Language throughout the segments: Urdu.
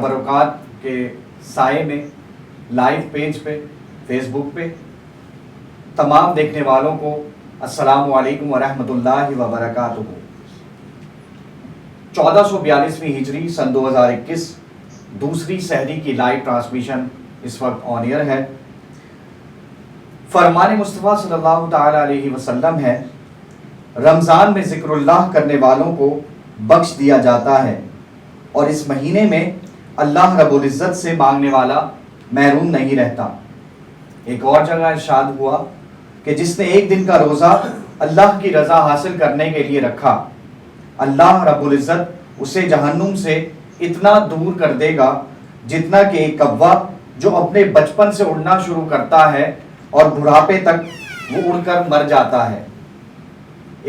تبرکات کے سائے میں لائیو پیج پہ فیس بک پہ تمام دیکھنے والوں کو السلام علیکم ورحمۃ اللہ وبرکاتہ۔ 1442ویں ہجری سن 2021 دوسری سحری کی لائیو ٹرانسمیشن اس وقت آن ایئر ہے۔ فرمان مصطفیٰ صلی اللہ تعالی علیہ وسلم ہے، رمضان میں ذکر اللہ کرنے والوں کو بخش دیا جاتا ہے اور اس مہینے میں اللہ رب العزت سے مانگنے والا محروم نہیں رہتا۔ ایک اور جگہ ارشاد ہوا کہ جس نے ایک دن کا روزہ اللہ کی رضا حاصل کرنے کے لیے رکھا، اللہ رب العزت اسے جہنم سے اتنا دور کر دے گا جتنا کہ ایک کوا جو اپنے بچپن سے اڑنا شروع کرتا ہے اور بڑھاپے تک وہ اڑ کر مر جاتا ہے۔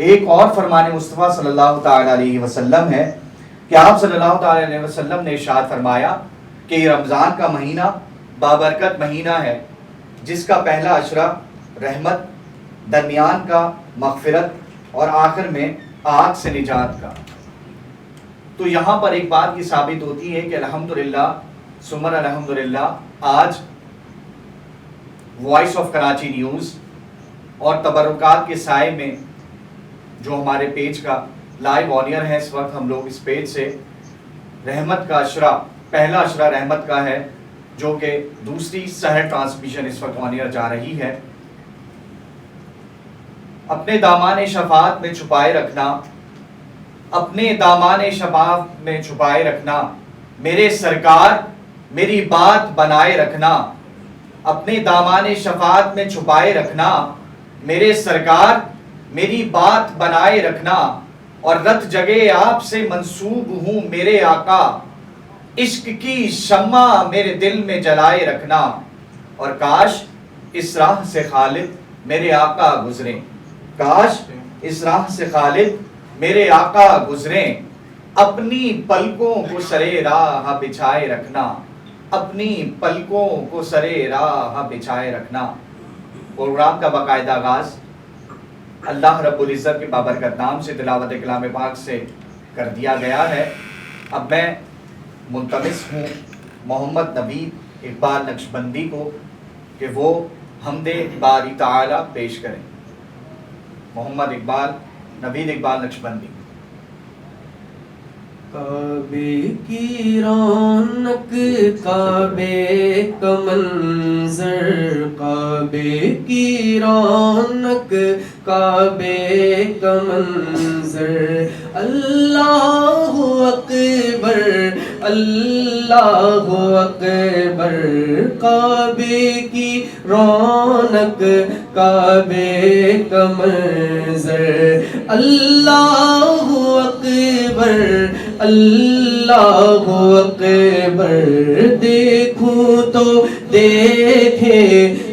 ایک اور فرمان مصطفیٰ صلی اللہ تعالی علیہ وسلم ہے کہ آپ صلی اللہ تعالی علیہ وسلم نے ارشاد فرمایا کہ یہ رمضان کا مہینہ بابرکت مہینہ ہے، جس کا پہلا عشرہ رحمت، درمیان کا مغفرت اور آخر میں آگ سے نجات کا۔ تو یہاں پر ایک بات کی ثابت ہوتی ہے کہ الحمدللہ ثم الحمدللہ آج وائس آف کراچی نیوز اور تبرکات کے سائے میں جو ہمارے پیج کا لائیو آن ایئر ہے، اس وقت ہم لوگ اس پیج سے رحمت کا عشرہ، پہلا عشرہ رحمت کا ہے، جو کہ دوسری سحر ٹرانسمیشن اس وقت آن ایئر جا رہی ہے۔ اپنے دامان شفاعت میں چھپائے رکھنا، اپنے دامان شفاعت میں چھپائے رکھنا، میرے سرکار میری بات بنائے رکھنا، اپنے دامان شفاعت میں چھپائے رکھنا، میرے سرکار میری بات بنائے رکھنا، اور رت جگہ آپ سے منسوب ہوں میرے آقا، عشق کی شمع میرے دل میں جلائے رکھنا، اور کاش اس راہ سے خالد میرے آقا گزریں، کاش اس راہ سے خالد میرے آقا گزریں، اپنی پلکوں کو سرے راہ بچھائے رکھنا، اپنی پلکوں کو سرے راہ بچھائے رکھنا۔ پروگرام کا باقاعدہ آغاز اللہ رب العزت کے بابرکت نام سے تلاوت کلام پاک سے کر دیا گیا ہے۔ اب میں ملتمس ہوں محمد نوید اقبال نقشبندی کو کہ وہ حمد باری تعالی پیش کریں۔ محمد نوید اقبال نقشبندی۔ کعبے کی رونق، کعبے کا منظر، کعبے کی رونق، کعبے کا منظر، اللہ اکبر اللہ اکبر، کعبے کی رونق، کعبے کا منظر، اللہ اکبر اللہ اکبر، دیکھوں تو دیکھے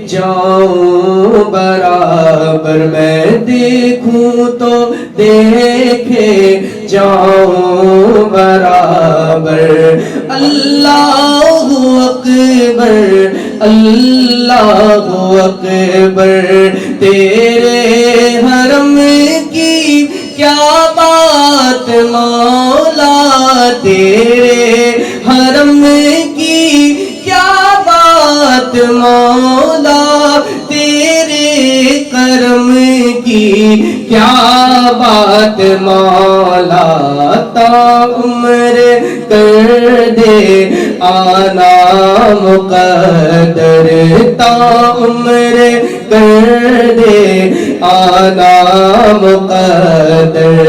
جاؤں برابر، میں دیکھوں تو دیکھے جاؤں برابر، اللہ اکبر اللہ اکبر، تیرے حرم کی کیا بات مولا، تیرے حرم کی کیا بات مولا، تیرے کرم کی کیا بات مولا، تا عمر کر دے آنا مقدر، تا عمر کر دے آنا مقدر،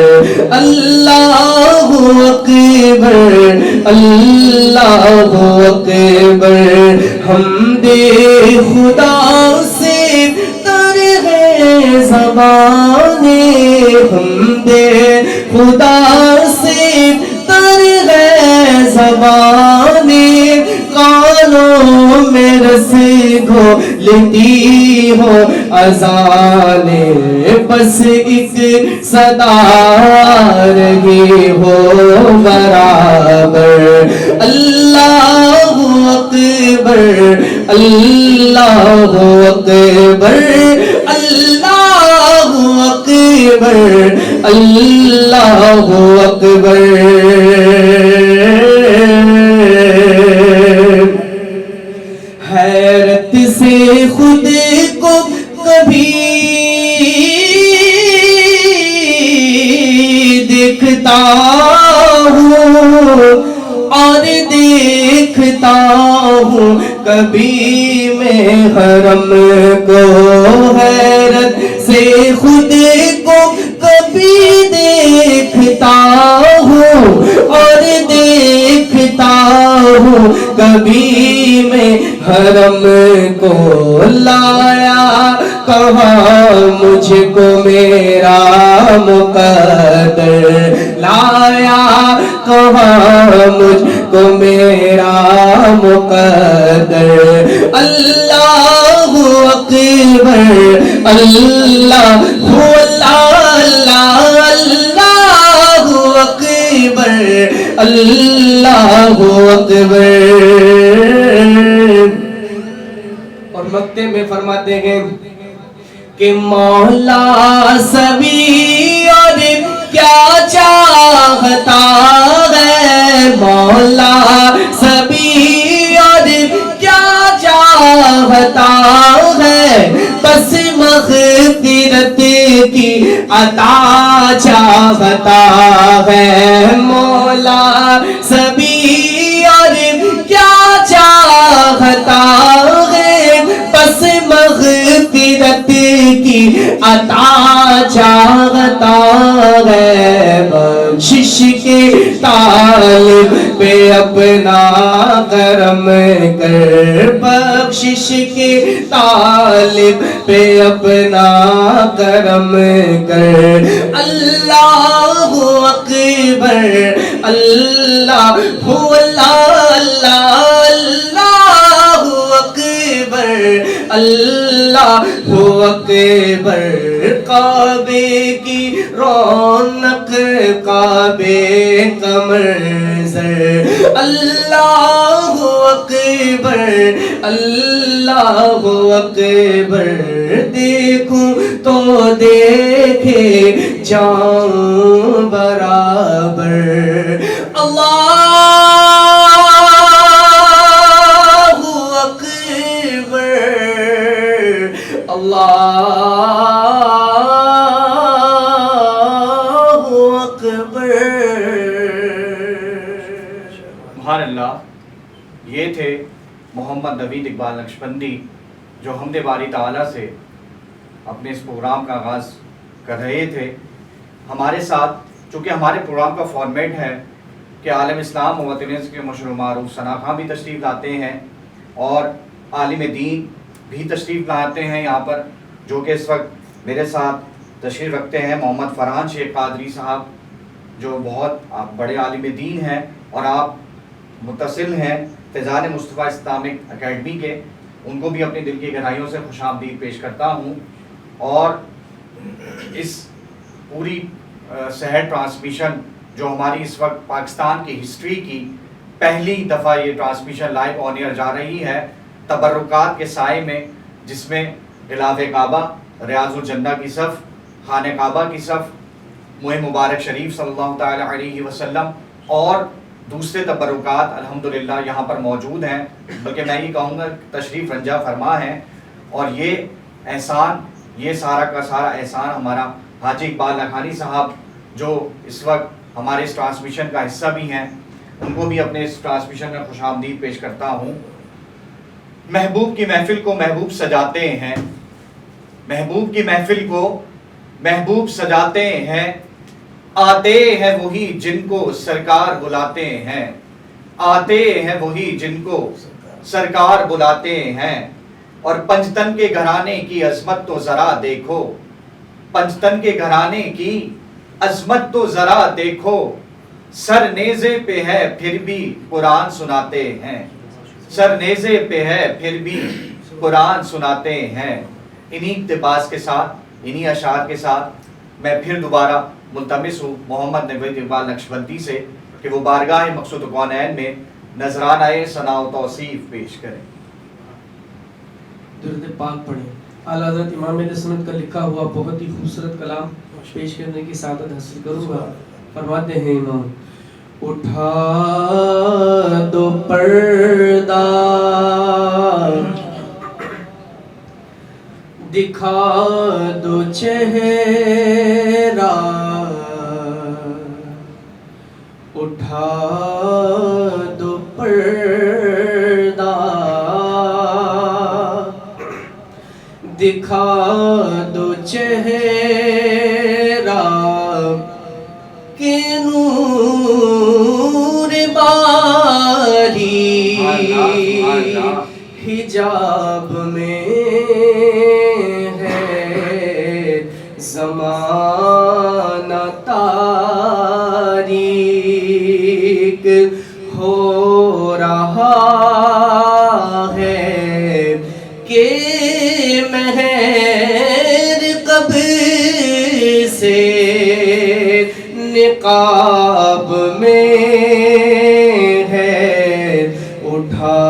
اللہ اکبر اللہ اکبر، حمد خدا سے تر ہے زبانیں، حمد خدا سے تر ہے زبانیں، کانوں میں رس گھولتی ہو اذانیں، بس ایک صدا رہی ہو برابر، اللہ اکبر اللہ اکبر اللہ اکبر اللہ اکبر۔ حیرت سے خود کو کبھی دیکھتا ہوں اور دیکھتا ہوں کبھی میں حرم کو، حیرت سے خود کو کبھی دیکھتا ہوں اور دیکھتا ہوں کبھی میں حرم کو، لایا کہاں مجھ کو میرا مقدر، لایا کہاں مجھ کو میرا مقدر، اللہ اکبر اللہ اللہ اللہ اکبر اللہ اکبر۔ اور مقطع میں فرماتے ہیں کہ مولا سبھی اور کیا چاہتا ہے، مولا سبھی اور کیا چاہتا ہے، بس مغفرت کی عطا چاہتا ہے، مولا سبھی اور کیا چاہتا ہے، بس مغفرت کی عطا چاہتا ہے، بخشش کے طالب پہ اپنا کرم کر، بخشش کے طالب پہ اپنا کرم کر، اللہ اکبر اللہ اللہ اکبر اللہ اکبر، کعبے کی رونق کعبے کا منظر، اللہ اکبر اللہ اکبر، دیکھوں تو دیکھے جاؤں برابر، اللہ اکبر۔ سبحان اللہ۔ یہ تھے محمد نوید اقبال نقشبندی جو حمد باری تعالیٰ سے اپنے اس پروگرام کا آغاز کر رہے تھے۔ ہمارے ساتھ چونکہ ہمارے پروگرام کا فارمیٹ ہے کہ عالم اسلام و وطنز کے مشہور و معروف ثنا خان بھی تشریف لاتے ہیں اور عالم دین بھی تشریف لاتے ہیں یہاں پر، جو کہ اس وقت میرے ساتھ تشریف رکھتے ہیں محمد فرحان شیخ قادری صاحب، جو بہت بڑے عالم دین ہیں اور آپ متصل ہیں فیضان مصطفیٰ اسلامک اکیڈمی کے، ان کو بھی اپنے دل کی گہرائیوں سے خوش آمدید پیش کرتا ہوں۔ اور اس پوری سحر ٹرانسمیشن جو ہماری اس وقت پاکستان کی ہسٹری کی پہلی دفعہ یہ ٹرانسمیشن لائیو آن ایئر جا رہی ہے تبرکات کے سائے میں، جس میں غلاف کعبہ، ریاض الجنہ کی صف، خانہ کعبہ کی صف، مہ مبارک شریف صلی اللہ تعالی علیہ وسلم اور دوسرے تبرکات الحمدللہ یہاں پر موجود ہیں، بلکہ میں یہ کہوں گا تشریف رنجا فرما ہیں۔ اور یہ احسان، یہ سارا کا سارا احسان ہمارا حاجی اقبال لکھانی صاحب جو اس وقت ہمارے اس ٹرانسمیشن کا حصہ بھی ہیں، ان کو بھی اپنے اس ٹرانسمیشن میں خوش آمدید پیش کرتا ہوں۔ محبوب کی محفل کو محبوب سجاتے ہیں، محبوب کی محفل کو محبوب سجاتے ہیں، آتے ہیں وہی جن کو سرکار بلاتے ہیں، آتے ہیں وہی جن کو سرکار بلاتے ہیں۔ اور پنجتن کے گھرانے کی عظمت تو ذرا دیکھو، پنجتن کے گھرانے کی عظمت تو ذرا دیکھو، سر نیزے پہ ہے پھر بھی قرآن سناتے ہیں، سر نیزے پہ ہے پھر بھی قرآن سناتے ہیں۔ انہی اقتباس کے ساتھ، انہی اشعار کے ساتھ میں پھر دوبارہ ملتمس ہوں محمد نوید اقبال نقشبندی سے کہ وہ بارگاہ مقصود کونین میں نذرانہ ثنا و توصیف پیش کریں۔ درود پاک پڑھیں۔ اعلیٰ حضرت امام اہل سنت کا لکھا ہوا بہت ہی خوبصورت کلام پیش کرنے کی سعادت حاصل کروں گا۔ فرماتے ہیں امام: اٹھا دو پردہ دکھا دو چہرہ اٹھا دو پردہ دکھا دو چہرہ کہ نور باری حجاب میں ہے زمانہ تاریک ہو رہا ہے کہ مہر قبر سے نقاب میں ہے اٹھا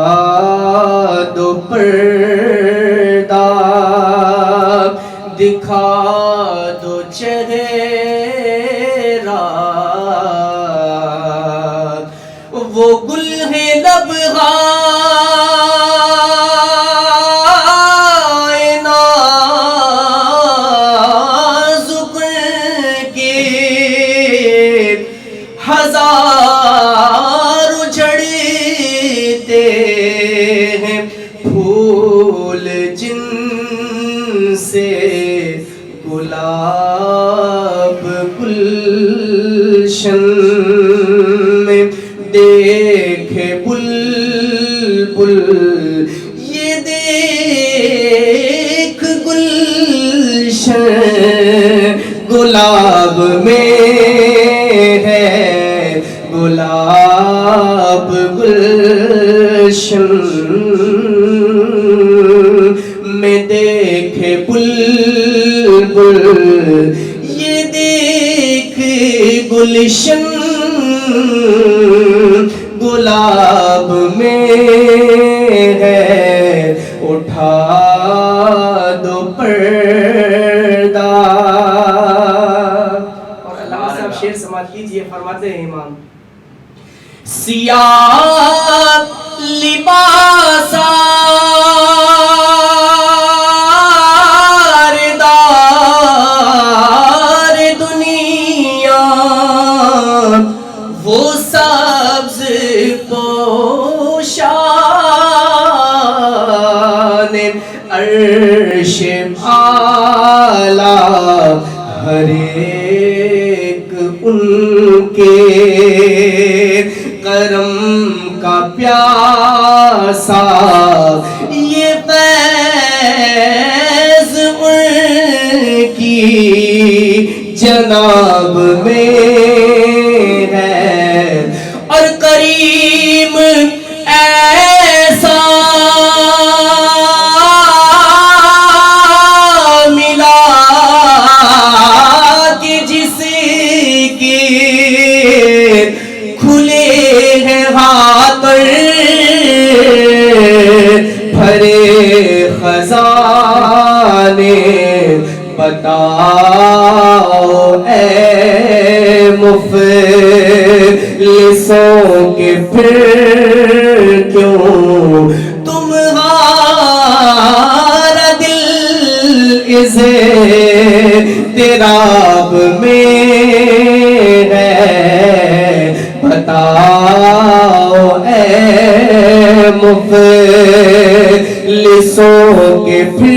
دو پردہ دکھا دو چہرہ وہ گل ہے لبغائے نازک کے ہزار جھڑتے ہیں پھول جن سے گلاب گلشن میں دیکھے بلبل یہ دیکھ گلشن گلاب میں ہے گلاب گلشن میں دیکھے بلبل یہ دیکھ گلشن گلاب میں ہے اٹھا دو پردہ. اور علامہ صاحب شعر سماعت کیجئے. فرماتے ہیں امام سیاہ لباسا وہ سبز پوشان عرش اعلیٰ ہر ایک ان کے کرم کا پیاسا یہ فیض ان کی جناب میں اور کریم ایسا ملا کہ جس کے کھلے ہیں ہاتھ بھرے خزانے بتاؤ اے مفلسوں کے پھر کیوں تمہارا دل اضطراب میں ہے بتاؤ اے مفلسوں کے پھر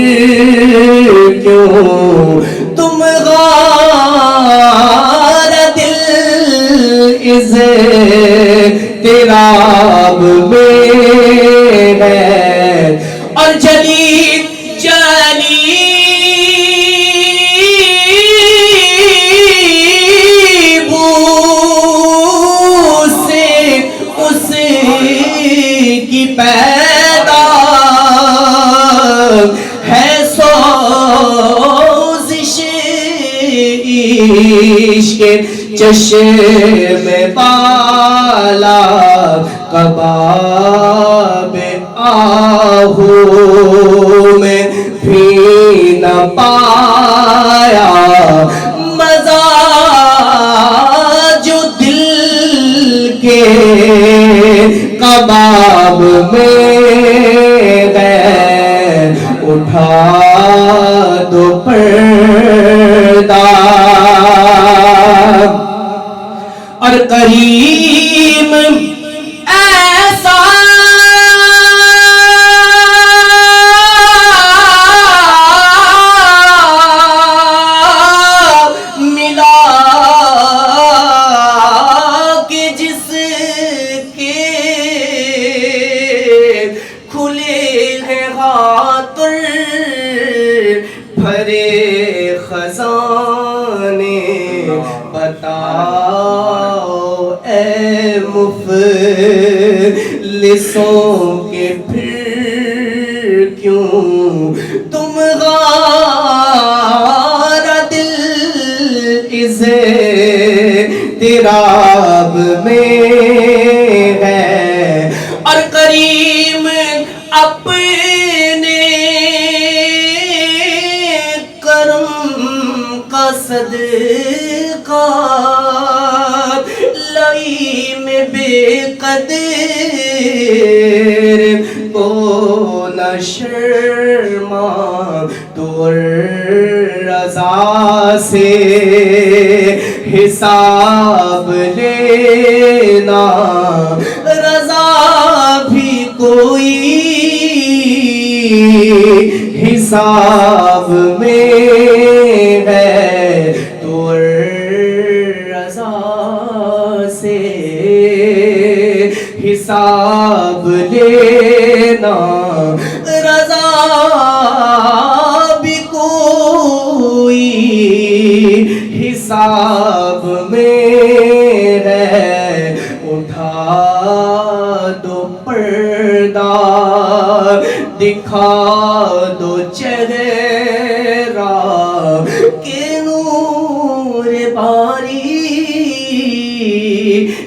کیوں تمہارا دل اضطراب میں ہے اور جلی جلی بو سے اس کی پیدا ہے سوزش عشق چشم بالا کباب آہو میں بھی نہ پایا مزہ جو دل کے کباب میں ہے اٹھا بتاؤ اے مفلسوں کے پھر کیوں تم غارہ دل اضطراب میں ہے اور کریم اپنے کرم کا صدقہ لائی میں بے قدر کو نہ شرما تو رضا سے حساب لینا رضا بھی کوئی حساب میں ہے تو رضا سے حساب لینا رضا بھی کوئی حساب میں ہے اٹھا دو پردہ دکھا دو چہرہ کہ نور باری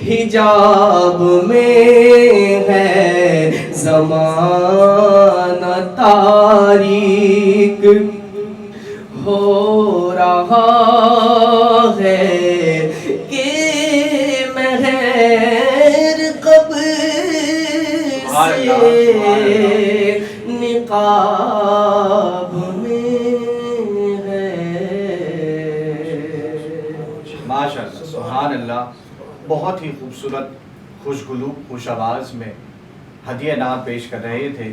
حجاب میں ہے زمانہ تاریک ہو رہا ہے کہ مہر قبر سے نقاب میں ہے. ماشاء اللہ سبحان اللہ. بہت ہی خوبصورت خوش قلوب خوش آواز میں ہدیہ نعت پیش کر رہے تھے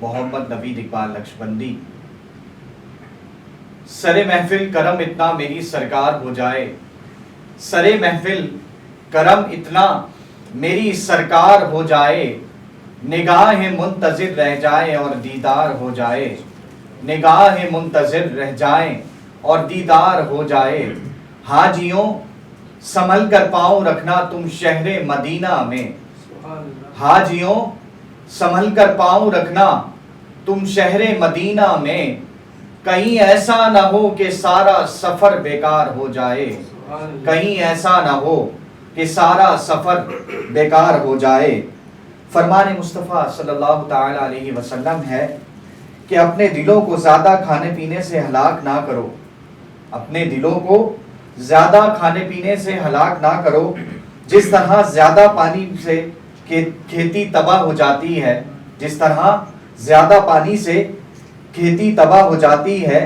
محمد نوید اقبال نقشبندی. سرے محفل کرم اتنا میری سرکار ہو جائے, سرے محفل کرم اتنا میری سرکار ہو جائے, نگاہ منتظر رہ جائے اور دیدار ہو جائے, نگاہ منتظر رہ جائیں اور دیدار ہو جائے. حاجیوں سنبھل کر پاؤں رکھنا تم شہر مدینہ میں, حاجیوں سنبھل کر پاؤں رکھنا تم شہر مدینہ میں, کہیں ایسا نہ ہو کہ سارا سفر بیکار ہو جائے, کہیں ایسا نہ ہو کہ سارا سفر بیکار ہو جائے. فرمان مصطفیٰ صلی اللہ تعالی علیہ وسلم ہے کہ اپنے دلوں کو زیادہ کھانے پینے سے ہلاک نہ کرو, اپنے دلوں کو زیادہ کھانے پینے سے ہلاک نہ کرو. جس طرح زیادہ پانی سے کھیتی تباہ ہو جاتی ہے, جس طرح زیادہ پانی سے کھیتی تباہ ہو جاتی ہے,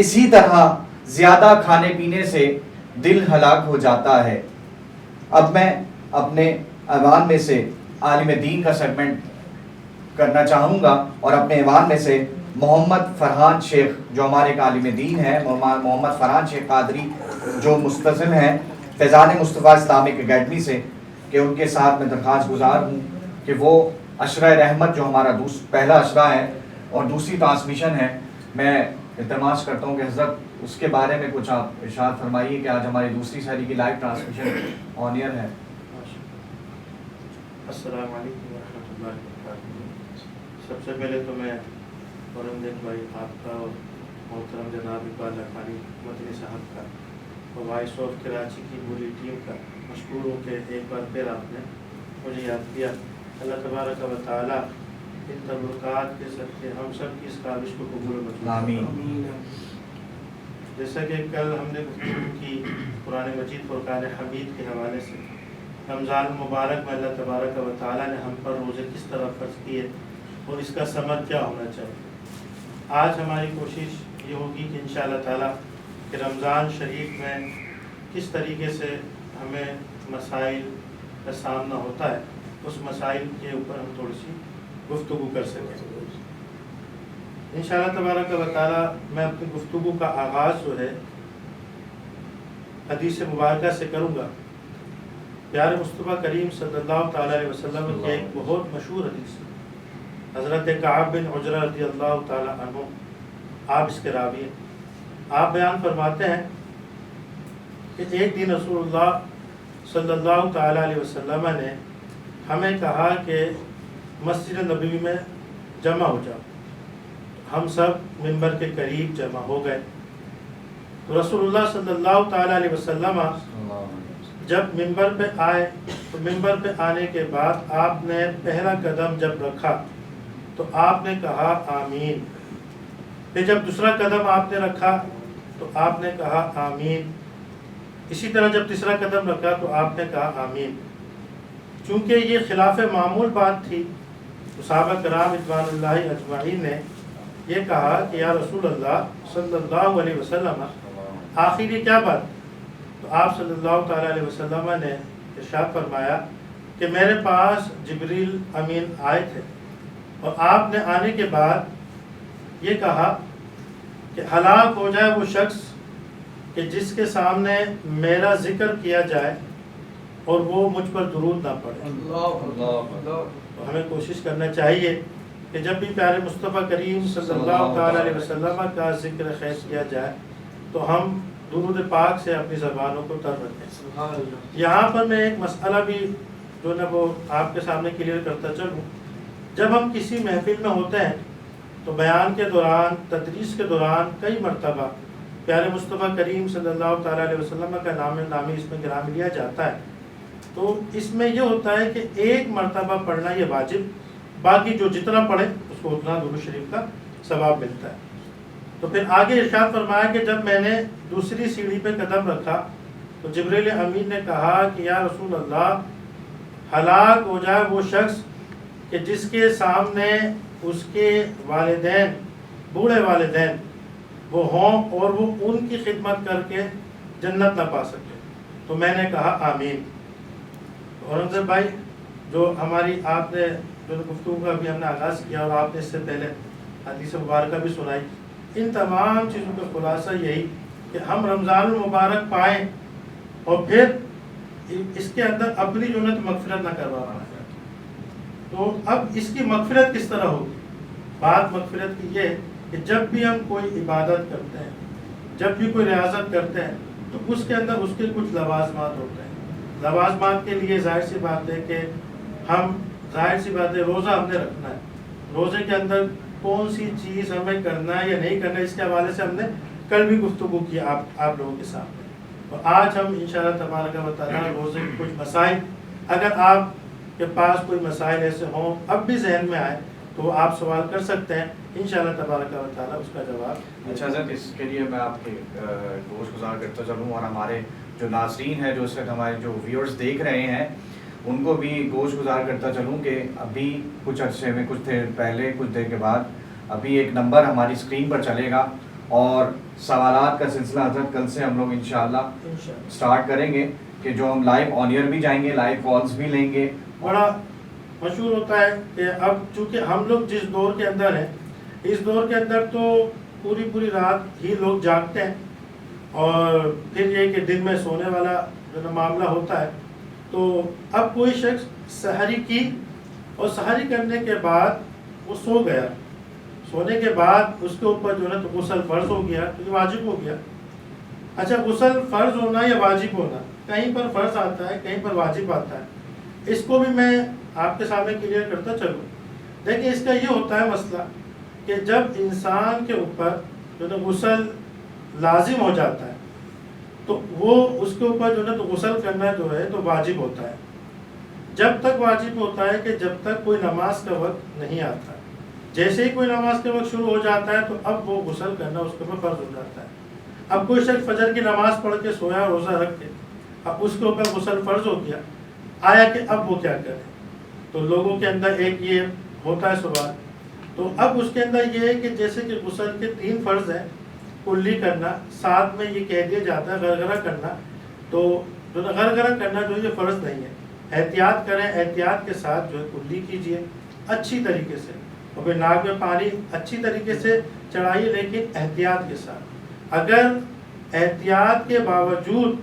اسی طرح زیادہ کھانے پینے سے دل ہلاک ہو جاتا ہے. اب میں اپنے ایوان میں سے عالم دین کا سیگمنٹ کرنا چاہوں گا اور اپنے ایوان میں سے محمد فرحان شیخ جو ہمارے ایک عالم دین ہے, محمد فرحان شیخ قادری جو مستظم ہیں فیضان مصطفیٰ اسلامک اکیڈمی سے, کہ ان کے ساتھ میں درخواست گزار ہوں کہ وہ عشرہ رحمت جو ہمارا پہلا عشرہ ہے اور دوسری ٹرانسمیشن ہے, میں التماس کرتا ہوں کہ حضرت اس کے بارے میں کچھ آپ ارشاد فرمائیے کہ آج ہماری دوسری ساری کی لائیو ٹرانسمیشن آن ایئر ہے. السلام علیکم ورحمۃ اللہ وبرکاتہ. سب سے پہلے تو میں اورنگزیب بھائی آپ کا اور محترم جناب اقبال لکھانی مدنی صاحب کا اور وائس آف کراچی کی پوری ٹیم کا مشکور ہوں کہ ایک بار پھر آپ نے مجھے یاد کیا. اللہ تبارک و تعالیٰ ان تعلقات کے صدقے ہم سب کی اس کاوش کو قبول و منظور آمین. جیسا کہ کل ہم نے گفتگو کی قرآن مجید فرقان حمید کے حوالے سے, رمضان المبارک میں اللہ تبارک و تعالیٰ نے ہم پر روزے کس طرح فرض کیے اور اس کا ثمر کیا ہونا چاہیے. آج ہماری کوشش یہ ہوگی کہ انشاءاللہ تعالیٰ کہ رمضان شریف میں کس طریقے سے ہمیں مسائل کا سامنا ہوتا ہے, اس مسائل کے اوپر ہم تھوڑی سی گفتگو کر سکیں. انشاءاللہ تبارک و تعالیٰ میں اپنی گفتگو کا آغاز جو ہے حدیث مبارکہ سے کروں گا. پیارے مصطفیٰ کریم صلی اللہ تعالیٰ علیہ وسلم کی ایک بہت مشہور حدیث ہے. حضرت کعب بن عجرہ رضی اللہ تعالیٰ عنہ آپ اس کے راوی ہیں. آپ بیان فرماتے ہیں کہ ایک دن رسول اللہ صلی اللہ تعالیٰ علیہ وسلم نے ہمیں کہا کہ مسجد نبوی میں جمع ہو جاؤ. ہم سب ممبر کے قریب جمع ہو گئے. تو رسول اللہ صلی اللہ تعالیٰ علیہ وسلم جب ممبر پہ آئے تو ممبر پہ آنے کے بعد آپ نے پہلا قدم جب رکھا تو آپ نے کہا آمین. پھر جب دوسرا قدم آپ نے رکھا تو آپ نے کہا آمین. اسی طرح جب تیسرا قدم رکھا تو آپ نے کہا آمین. چونکہ یہ خلاف معمول بات تھی تو صحابہ کرام رضوان اللہ اجمعین نے یہ کہا کہ یا رسول اللہ صلی اللہ علیہ وسلم آخر یہ کیا بات. تو آپ صلی اللہ تعالیٰ علیہ وسلم نے ارشاد فرمایا کہ میرے پاس جبریل امین آئے تھے اور آپ نے آنے کے بعد یہ کہا کہ ہلاک ہو جائے وہ شخص کہ جس کے سامنے میرا ذکر کیا جائے اور وہ مجھ پر درود نہ پڑے. تو ہمیں کوشش کرنا چاہیے کہ جب بھی پیارے مصطفیٰ کریم صلی اللہ تعالیٰ علیہ وسلم کا ذکر خیر کیا جائے تو ہم درود پاک سے اپنی زبانوں کو تر رکھیں. یہاں پر میں ایک مسئلہ بھی جو نا وہ آپ کے سامنے کلیئر کرتا چلوں. جب ہم کسی محفل میں ہوتے ہیں تو بیان کے دوران تدریس کے دوران کئی مرتبہ پیارے مصطفیٰ کریم صلی اللہ تعالیٰ علیہ وسلم کا نام نامی اس میں گرامی لیا جاتا ہے. تو اس میں یہ ہوتا ہے کہ ایک مرتبہ پڑھنا یہ واجب, باقی جو جتنا پڑھے اس کو اتنا درود شریف کا ثواب ملتا ہے. تو پھر آگے ارشاد فرمایا کہ جب میں نے دوسری سیڑھی پہ قدم رکھا تو جبریل امین نے کہا کہ یا رسول اللہ ہلاک ہو جائے وہ شخص کہ جس کے سامنے اس کے والدین بوڑھے والدین وہ ہوں اور وہ ان کی خدمت کر کے جنت نہ پا سکے. تو میں نے کہا آمین. اورنگزیب بھائی جو ہماری آپ نے جو گفتگو کا بھی ہم نے آغاز کیا اور آپ نے اس سے پہلے حدیث مبارکہ بھی سنائی, ان تمام چیزوں کا خلاصہ یہی کہ ہم رمضان المبارک پائیں اور پھر اس کے اندر اپنی جو ہے مغفرت نہ کروا پائیں. تو اب اس کی مغفرت کس طرح ہوگی؟ بات مغفرت کی یہ کہ جب بھی ہم کوئی عبادت کرتے ہیں, جب بھی کوئی ریاضت کرتے ہیں تو اس کے اندر اس کے کچھ لوازمات ہوتے ہیں. لوازمات کے لیے ظاہر سی بات ہے کہ ہم ظاہر سی بات ہے روزہ ہم نے رکھنا ہے. روزے کے اندر کون سی چیز ہمیں کرنا ہے یا نہیں کرنا ہے اس کے حوالے سے ہم نے کل بھی گفتگو کی آپ لوگوں کے سامنے. اور آج ہم انشاءاللہ تبارک و تعالیٰ روزے کے کچھ مسائل, اگر آپ کے پاس کوئی مسائل ایسے ہوں اب بھی ذہن میں آئے تو وہ آپ سوال کر سکتے ہیں, انشاءاللہ تبارک و تعالیٰ اس کا جواب. اچھا حضرت, اس کے لیے میں آپ کے گوش گزار کرتا چلوں اور ہمارے جو ناظرین ہیں, جو اس وقت ہمارے جو ویورز دیکھ رہے ہیں, ان کو بھی گوش گزار کرتا چلوں کہ ابھی کچھ عرصے میں, کچھ دیر پہلے, کچھ دیر کے بعد ابھی ایک نمبر ہماری اسکرین پر چلے گا اور سوالات کا سلسلہ حضرت کل سے ہم لوگ انشاءاللہ سٹارٹ کریں گے کہ جو ہم لائیو آن ایئر بھی جائیں گے, لائیو کالز بھی لیں گے. بڑا مشہور ہوتا ہے کہ اب چونکہ ہم لوگ جس دور کے اندر ہیں, اس دور کے اندر تو پوری رات ہی لوگ جاگتے ہیں اور پھر یہ کہ دن میں سونے والا جو معاملہ ہوتا ہے. تو اب کوئی شخص سحری کی اور سحری کرنے کے بعد وہ سو گیا, سونے کے بعد اس کے اوپر جو ہے تو غسل فرض ہو گیا, تو یہ واجب ہو گیا. اچھا, غسل فرض ہونا یا واجب ہونا, کہیں پر فرض آتا ہے کہیں پر واجب آتا ہے. اس کو بھی میں آپ کے سامنے کلیئر کرتا چلوں. دیکھیں اس کا یہ ہوتا ہے مسئلہ کہ جب انسان کے اوپر جو ہے غسل لازم ہو جاتا ہے تو وہ اس کے اوپر جو ہے تو غسل کرنا جو ہے تو واجب ہوتا ہے. جب تک واجب ہوتا ہے کہ جب تک کوئی نماز کا وقت نہیں آتا. جیسے ہی کوئی نماز کا وقت شروع ہو جاتا ہے تو اب وہ غسل کرنا اس کے اوپر فرض ہو جاتا ہے. اب کوئی شخص فجر کی نماز پڑھ کے سویا, روزہ رکھ کے, اب اس کے اوپر غسل فرض ہو گیا, آیا کہ اب وہ کیا کرے. تو لوگوں کے اندر ایک یہ ہوتا ہے سوال. تو اب اس کے اندر یہ ہے کہ جیسے کہ غسل کے 3 فرض ہیں, کلی کرنا, ساتھ میں یہ کہہ دیا جاتا ہے غرغرہ کرنا. تو جو غرغرہ کرنا جو یہ فرض نہیں ہے, احتیاط کریں, احتیاط کے ساتھ جو ہے کلی کیجئے اچھی طریقے سے, اور پھر ناک میں پانی اچھی طریقے سے چڑھائیے لیکن احتیاط کے ساتھ. اگر احتیاط کے باوجود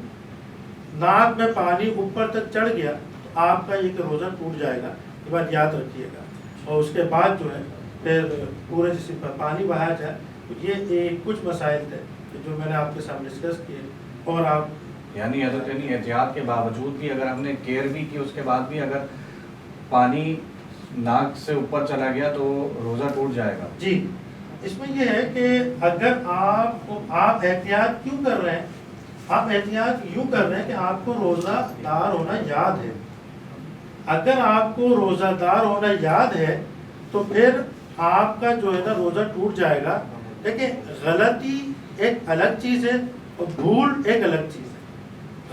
ناک میں پانی اوپر تک چڑھ گیا تو آپ کا یہ کہ روزہ ٹوٹ جائے گا. یہ بات یاد رکھیے گا. اور اس کے بعد جو ہے پھر پورے جسم پر پانی بہایا جائے. یہ کچھ مسائل تھے جو میں نے آپ کے سامنے ڈسکس کیے, اور آپ یعنی حضرت احتیاط کے باوجود بھی اگر ہم نے کیئر بھی کی اس کے بعد بھی اگر پانی ناک سے اوپر چلا گیا تو روزہ ٹوٹ جائے گا. جی اس میں یہ ہے کہ اگر آپ احتیاط کیوں کر رہے ہیں؟ آپ احتیاط یوں کر رہے ہیں کہ آپ کو روزہ دار ہونا یاد ہے. اگر آپ کو روزہ دار ہونا یاد ہے تو پھر آپ کا جو ہے نا روزہ ٹوٹ جائے گا. دیکھیں غلطی ایک الگ چیز ہے اور بھول ایک الگ چیز ہے.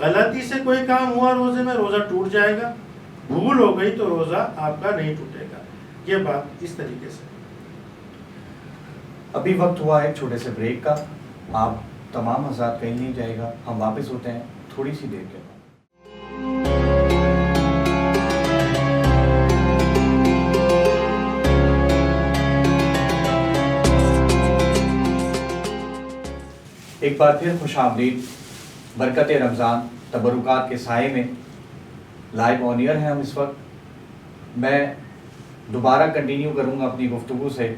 غلطی سے کوئی کام ہوا روزے میں روزہ ٹوٹ جائے گا، بھول ہو گئی تو روزہ آپ کا نہیں ٹوٹے گا. یہ بات اس طریقے سے. ابھی وقت ہوا ہے چھوٹے سے بریک کا. آپ تمام حضرات کہیں نہیں جائے گا، ہم واپس ہوتے ہیں تھوڑی سی دیر کے بعد. ایک بار پھر خوش آمدید. برکت رمضان تبرکات کے سائے میں لائیو آن ایئر ہیں ہم اس وقت. میں دوبارہ کنٹینیو کروں گا اپنی گفتگو سے.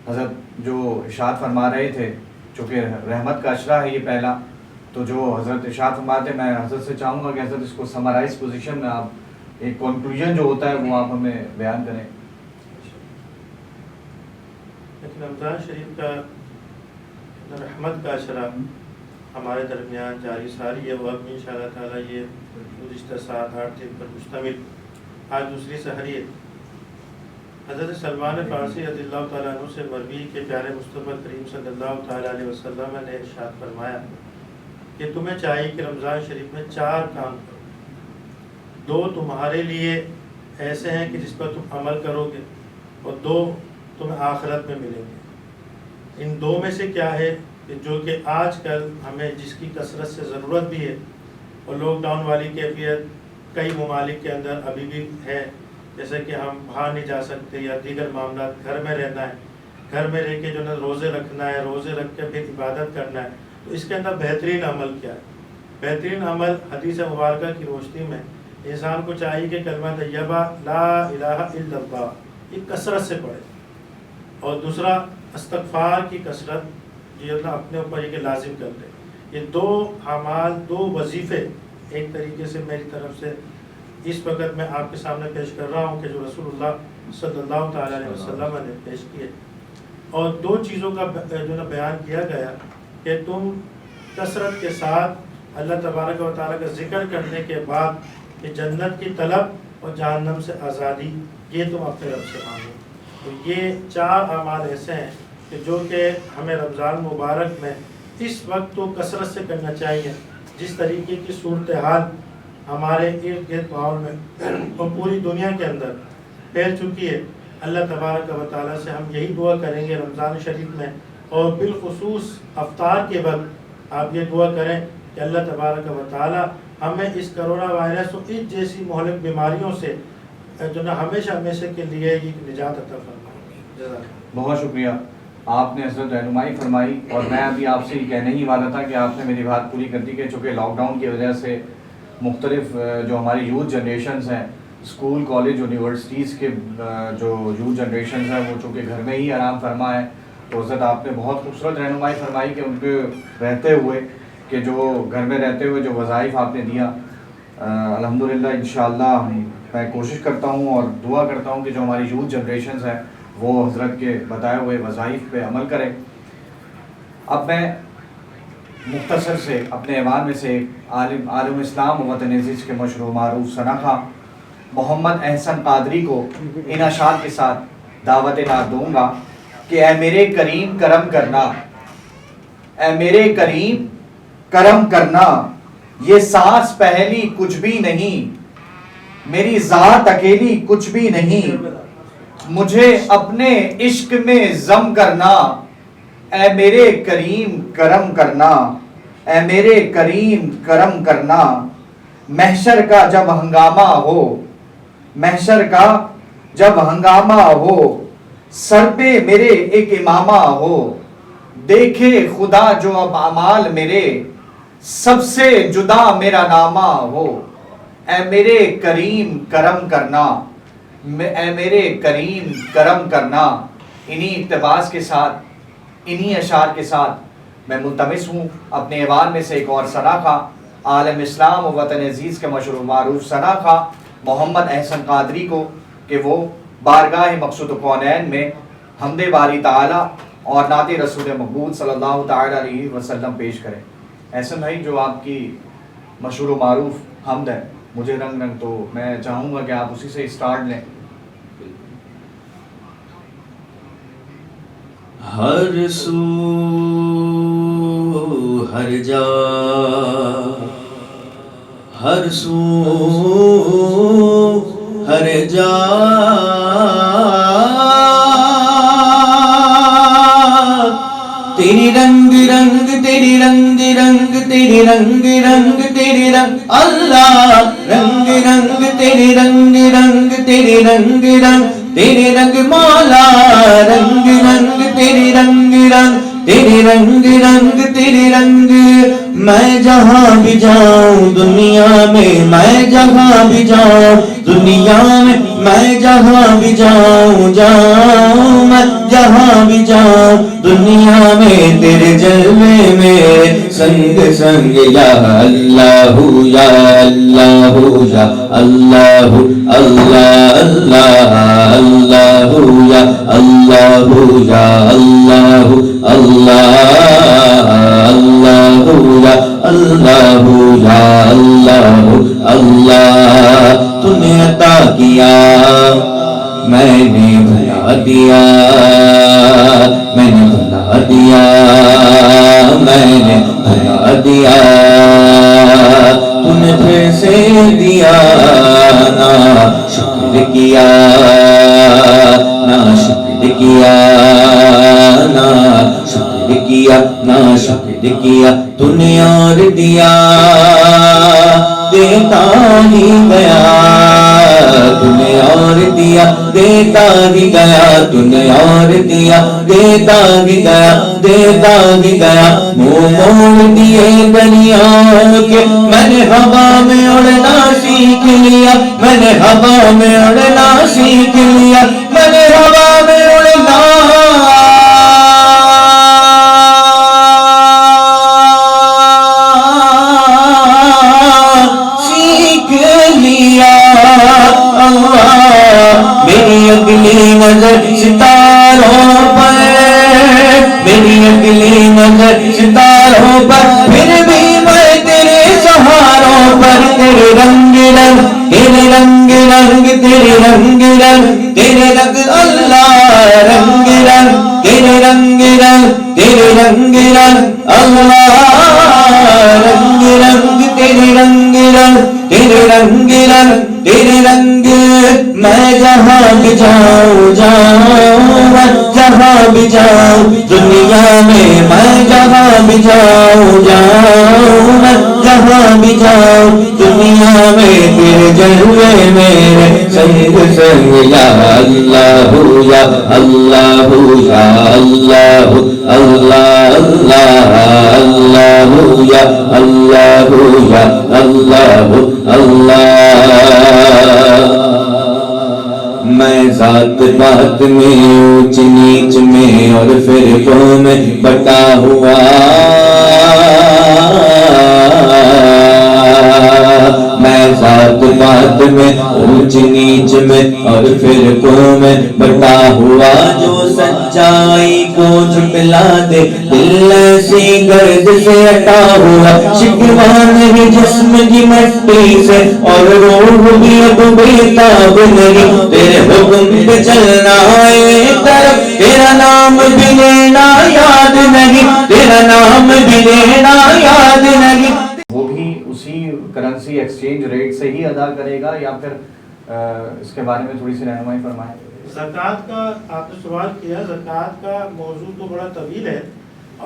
حضرت جو ارشاد فرما رہے تھے، چونکہ رحمت کا اشرہ ہے یہ پہلا، تو جو حضرت ارشاد فرماتے ہیں میں حضرت سے چاہوں گا کہ حضرت اس کو سمرائز پوزیشن میں آپ ایک کنکلوژن جو ہوتا ہے وہ آپ ہمیں بیان کریں. رمضان شریف کا رحمت کا اشرہ ہمارے درمیان جاری ساری ہے. وہ اب ان شاء اللہ تعالیٰ یہ گزشتہ 7-8 دن پر مشتمل. آج دوسری سحری ہے. حضرت سلمان فارسی رضی اللہ تعالیٰ عنہ سے مروی کے پیارے مصطفیٰ کریم صلی اللہ تعالیٰ علیہ وسلم نے ارشاد فرمایا کہ تمہیں چاہیے کہ رمضان شریف میں 4 کام کرو. 2 تمہارے لیے ایسے ہیں کہ جس پر تم عمل کرو گے اور 2 تمہیں آخرت میں ملیں گے. ان 2 میں سے کیا ہے کہ جو کہ آج کل ہمیں جس کی کثرت سے ضرورت بھی ہے اور لاک ڈاؤن والی کیفیت کئی ممالک کے اندر ابھی بھی ہے، جیسے کہ ہم باہر نہیں جا سکتے یا دیگر معاملات، گھر میں رہنا ہے، گھر میں رہ کے جو ہے روزے رکھنا ہے، روزے رکھ کے پھر عبادت کرنا ہے. تو اس کے اندر بہترین عمل کیا ہے؟ بہترین عمل حدیث مبارکہ کی روشنی میں انسان کو چاہیے کہ کلمہ طیبہ لا الہ الا اللہ یہ کثرت سے پڑھے، اور دوسرا استغفار کی کثرت جو اللہ اپنے اوپر یہ کہ لازم کر لے. یہ 2 اعمال، 2 وظیفے ایک طریقے سے میری طرف سے اس وقت میں آپ کے سامنے پیش کر رہا ہوں کہ جو رسول اللہ صلی اللہ تعالیٰ علیہ وسلم نے پیش کیے. اور 2 چیزوں کا جو نا بیان کیا گیا کہ تم کثرت کے ساتھ اللہ تبارک و تعالیٰ کا ذکر کرنے کے بعد کہ جنت کی طلب اور جہنم سے آزادی یہ تم اپنے رب سے مانگو. تو یہ 4 اعمال ایسے ہیں کہ جو کہ ہمیں رمضان مبارک میں اس وقت تو کثرت سے کرنا چاہیے. جس طریقے کی صورتحال ہمارے ارد گرد ماحول میں اور پوری دنیا کے اندر پھیل چکی ہے، اللہ تبارک و تعالیٰ سے ہم یہی دعا کریں گے رمضان شریف میں، اور بالخصوص افطار کے وقت آپ یہ دعا کریں کہ اللہ تبارک و تعالیٰ ہمیں اس کرونا وائرس اور اس جیسی مہلک بیماریوں سے جو نا ہمیشہ ہمیشہ کے لیے ایک نجات عطا فرمائے. بہت شکریہ. آپ نے حضرت رہنمائی فرمائی اور میں ابھی آپ سے یہ کہنے ہی والا تھا کہ آپ نے میری بات پوری کر دی کہ چونکہ لاک ڈاؤن کی وجہ سے مختلف جو ہماری یوتھ جنریشنز ہیں، اسکول کالج یونیورسٹیز کے جو یوتھ جنریشنز ہیں وہ چونکہ گھر میں ہی آرام فرما ہے، تو حضرت آپ نے بہت خوبصورت رہنمائی فرمائی کہ ان کے رہتے ہوئے کہ جو گھر میں رہتے ہوئے جو وظائف آپ نے دیا، الحمدللہ انشاءاللہ میں کوشش کرتا ہوں اور دعا کرتا ہوں کہ جو ہماری یوتھ جنریشنز ہیں وہ حضرت کے بتائے ہوئے وظائف پہ عمل کریں. اب میں مختصر سے اپنے ایوان میں سے عالم اسلام و وطن عزیز کے مشہور معروف ثناخواں محمد احسن قادری کو ان اشعار کے ساتھ دعوت نعت دوں گا کہ اے میرے کریم کرم کرنا، اے میرے کریم کرم کرنا، یہ سانس پہلی کچھ بھی نہیں، میری ذات اکیلی کچھ بھی نہیں، مجھے اپنے عشق میں ضم کرنا، اے میرے کریم کرم کرنا، اے میرے کریم کرم کرنا. محشر کا جب ہنگامہ ہو، محشر کا جب ہنگامہ ہو، سر پہ میرے ایک امامہ ہو، دیکھے خدا جو اب اعمال میرے، سب سے جدا میرا نامہ ہو. اے میرے کریم کرم کرنا، اے میرے کریم کرم کرنا. انہی اقتباس کے ساتھ، انہی اشعار کے ساتھ میں ملتمس ہوں اپنے ایوان میں سے ایک اور ثناخواں عالم اسلام و وطن عزیز کے مشہور و معروف ثنا خواہ محمد احسن قادری کو کہ وہ بارگاہ مقصود کونین میں حمد باری تعالی اور نعت رسول مقبول صلی اللہ تعالی علیہ وسلم پیش کریں۔ احسن بھائی، جو آپ کی مشہور و معروف حمد ہے مجھے رنگ رنگ، تو میں چاہوں گا کہ آپ اسی سے اسٹارٹ لیں۔ ہر سو ہر جا ہر سو ہر جا تیری رنگ رنگ تیری رنگ رنگ تیری رنگ رنگ تیری رنگ اللہ رنگ رنگ تیری رنگ رنگ تیری رنگ رنگ تیرے رنگ مولا رنگ رنگ تیری رنگ رنگ تیرے رنگ رنگ تیرے رنگ میں جہاں بھی جاؤں دنیا میں جہاں بھی جاؤں دنیا میں جہاں بھی جاؤں میں جہاں بھی جاؤں دنیا میں تیرے جلوے میں سنگ سنگ یا اللہ یا اللہ یا اللہ اللہ اللہ اللہ یا اللہ یا اللہ اللہ اللہ یا اللہ یا اللہ اللہ تو نے عطا کیا میں نے بھلا دیا میں نے بھلا دیا میں نے بھلا دیا تو نے پھر سے دیا نا شکر کیا نا شکر کیا نا شکر کیا نا شکر کیا تو نے اور دیا دیتا ہی گیا تو نے اور دیا دیتا ہی گیا تو نے اور دیا دیتا ہی گیا دیتا ہی گیا منہ موڑ دیے دریاؤں کے میں نے ہوا میں اڑنا سیکھ لیا میں نے ہوا میں اڑنا سیکھ لیا میں نے ہوا میں اڑنا میری اگلی نظر ستاروں پر میری اگلی نظر ستاروں پر پھر بھی میں تیرے سہاروں پر تیرے رنگ رنگ تیرے رنگ رنگ تیرے رنگ رنگ تیرے رنگ اللہ رنگ رنگ تیرے رنگ رنگ تیرے رنگ رنگ اللہ رنگ رنگ تیرے رنگ رنگ تیرے رنگ رنگ تیرے رنگ میں جہاں بھی جاؤں میں جہاں بھی جاؤں دنیا میں جہاں بھی جاؤں میں جہاں بھی جاؤں دنیا میں تیرے جلوے میرے سنگ سنگ یا اللہ یا اللہ یا اللہ اللہ اللہ اللہ یا اللہ یا اللہ اللہ میں ذات بات میں اونچ نیچ میں اور فرقوں میں بٹا ہوا میں ذات بات میں اونچ نیچ میں اور فرقوں میں بٹا ہوا جو سچائی کو جھٹلا دے دل ایسی گرد سے ہٹا ہوا شکوہ نہیں جسم کی مٹی سے اور روح بھی اب بیتاب نہیں تیرے حکم پہ چلنا ایک طرف تیرا نام بھی لینا یاد نہیں تیرا نام بھی لینا یاد نہیں۔ وہ بھی اسی کرنسی ایکسچینج ریٹ سے ہی ادا کرے گا یا پھر اس کے بارے میں تھوڑی سی رہنمائی فرمائیں؟ زکوٰۃ کا آپ نے سوال کیا، زکوٰۃ کا موضوع تو بڑا طویل ہے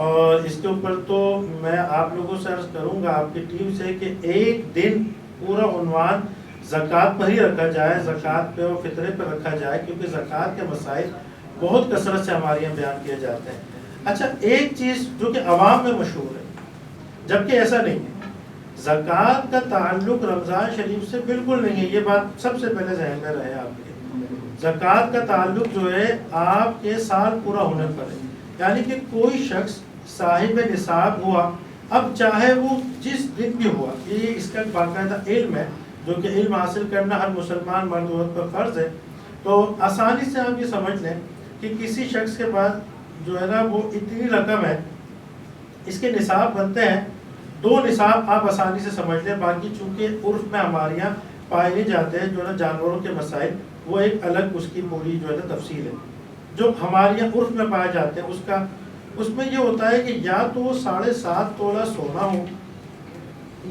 اور اس کے اوپر تو میں آپ لوگوں سے عرض کروں گا آپ کی ٹیم سے کہ ایک دن پورا عنوان زکوٰۃ پر ہی رکھا جائے، زکوٰۃ پہ اور فطرے پہ رکھا جائے، کیونکہ زکوٰۃ کے مسائل بہت کثرت سے ہمارے یہاں بیان کیے جاتے ہیں۔ اچھا، ایک چیز جو کہ عوام میں مشہور ہے جبکہ ایسا نہیں ہے، زکوٰۃ کا تعلق رمضان شریف سے بالکل نہیں ہے، یہ بات سب سے پہلے ذہن میں رہے آپ کے۔ زکوٰۃ کا تعلق جو ہے آپ کے سال پورا ہونے پر ہے، یعنی کہ کوئی شخص صاحب نصاب ہوا اب چاہے وہ جس دن بھی ہوا، یہ اس کا باقاعدہ علم ہے جو کہ علم حاصل کرنا ہر مسلمان مرد عورت پر فرض ہے. تو آسانی سے آپ یہ سمجھ لیں کہ کسی شخص کے پاس جو ہے نا وہ اتنی رقم ہے، اس کے نصاب بنتے ہیں 2 نصاب، آپ آسانی سے سمجھ لیں. باقی چونکہ عرف میں ہمارے یہاں پائے نہیں جاتے ہیں جو ہے نا جانوروں کے مسائل، وہ ایک الگ اس کی پوری جو ہے نا تفصیل ہے. جو ہمارے یہاں عرف میں پائے جاتے ہیں اس میں یہ ہوتا ہے کہ یا تو 7.5 تولہ سونا ہو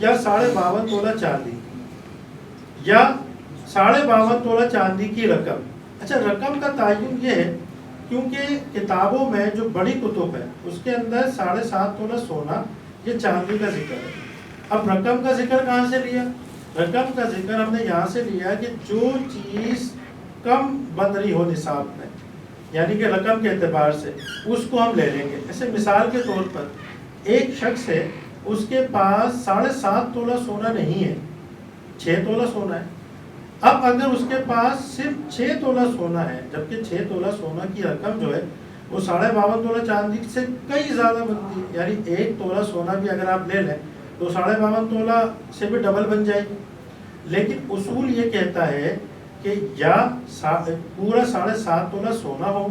یا 52.5 تولہ چاندی یا 52.5 تولہ چاندی کی رقم. اچھا، رقم کا تعین یہ ہے کیونکہ کتابوں میں جو بڑی کتب ہے اس کے اندر 7.5 تولہ سونا یہ چاندی کا ذکر ہے. اب رقم کا ذکر کہاں سے لیا؟ رقم کا ذکر ہم نے یہاں سے لیا کہ جو چیز کم بن رہی ہو نصاب میں، یعنی کہ رقم کے اعتبار سے اس کو ہم لے لیں گے. ایسے مثال کے طور پر ایک شخص ہے، اس کے پاس 7.5 تولہ سونا نہیں ہے، 6 تولہ سونا ہے. اب اگر اس کے پاس صرف 6 تولہ سونا ہے، جبکہ 6 تولہ سونا کی رقم جو ہے وہ 52.5 تولہ چاندی سے کئی زیادہ بنتی ہے. یعنی 1 تولہ سونا بھی اگر آپ لے لیں تو 52.5 تولہ سے بھی ڈبل بن جائے گی. لیکن اصول یہ کہتا ہے کہ یا پورا 7.5 تولہ سونا ہو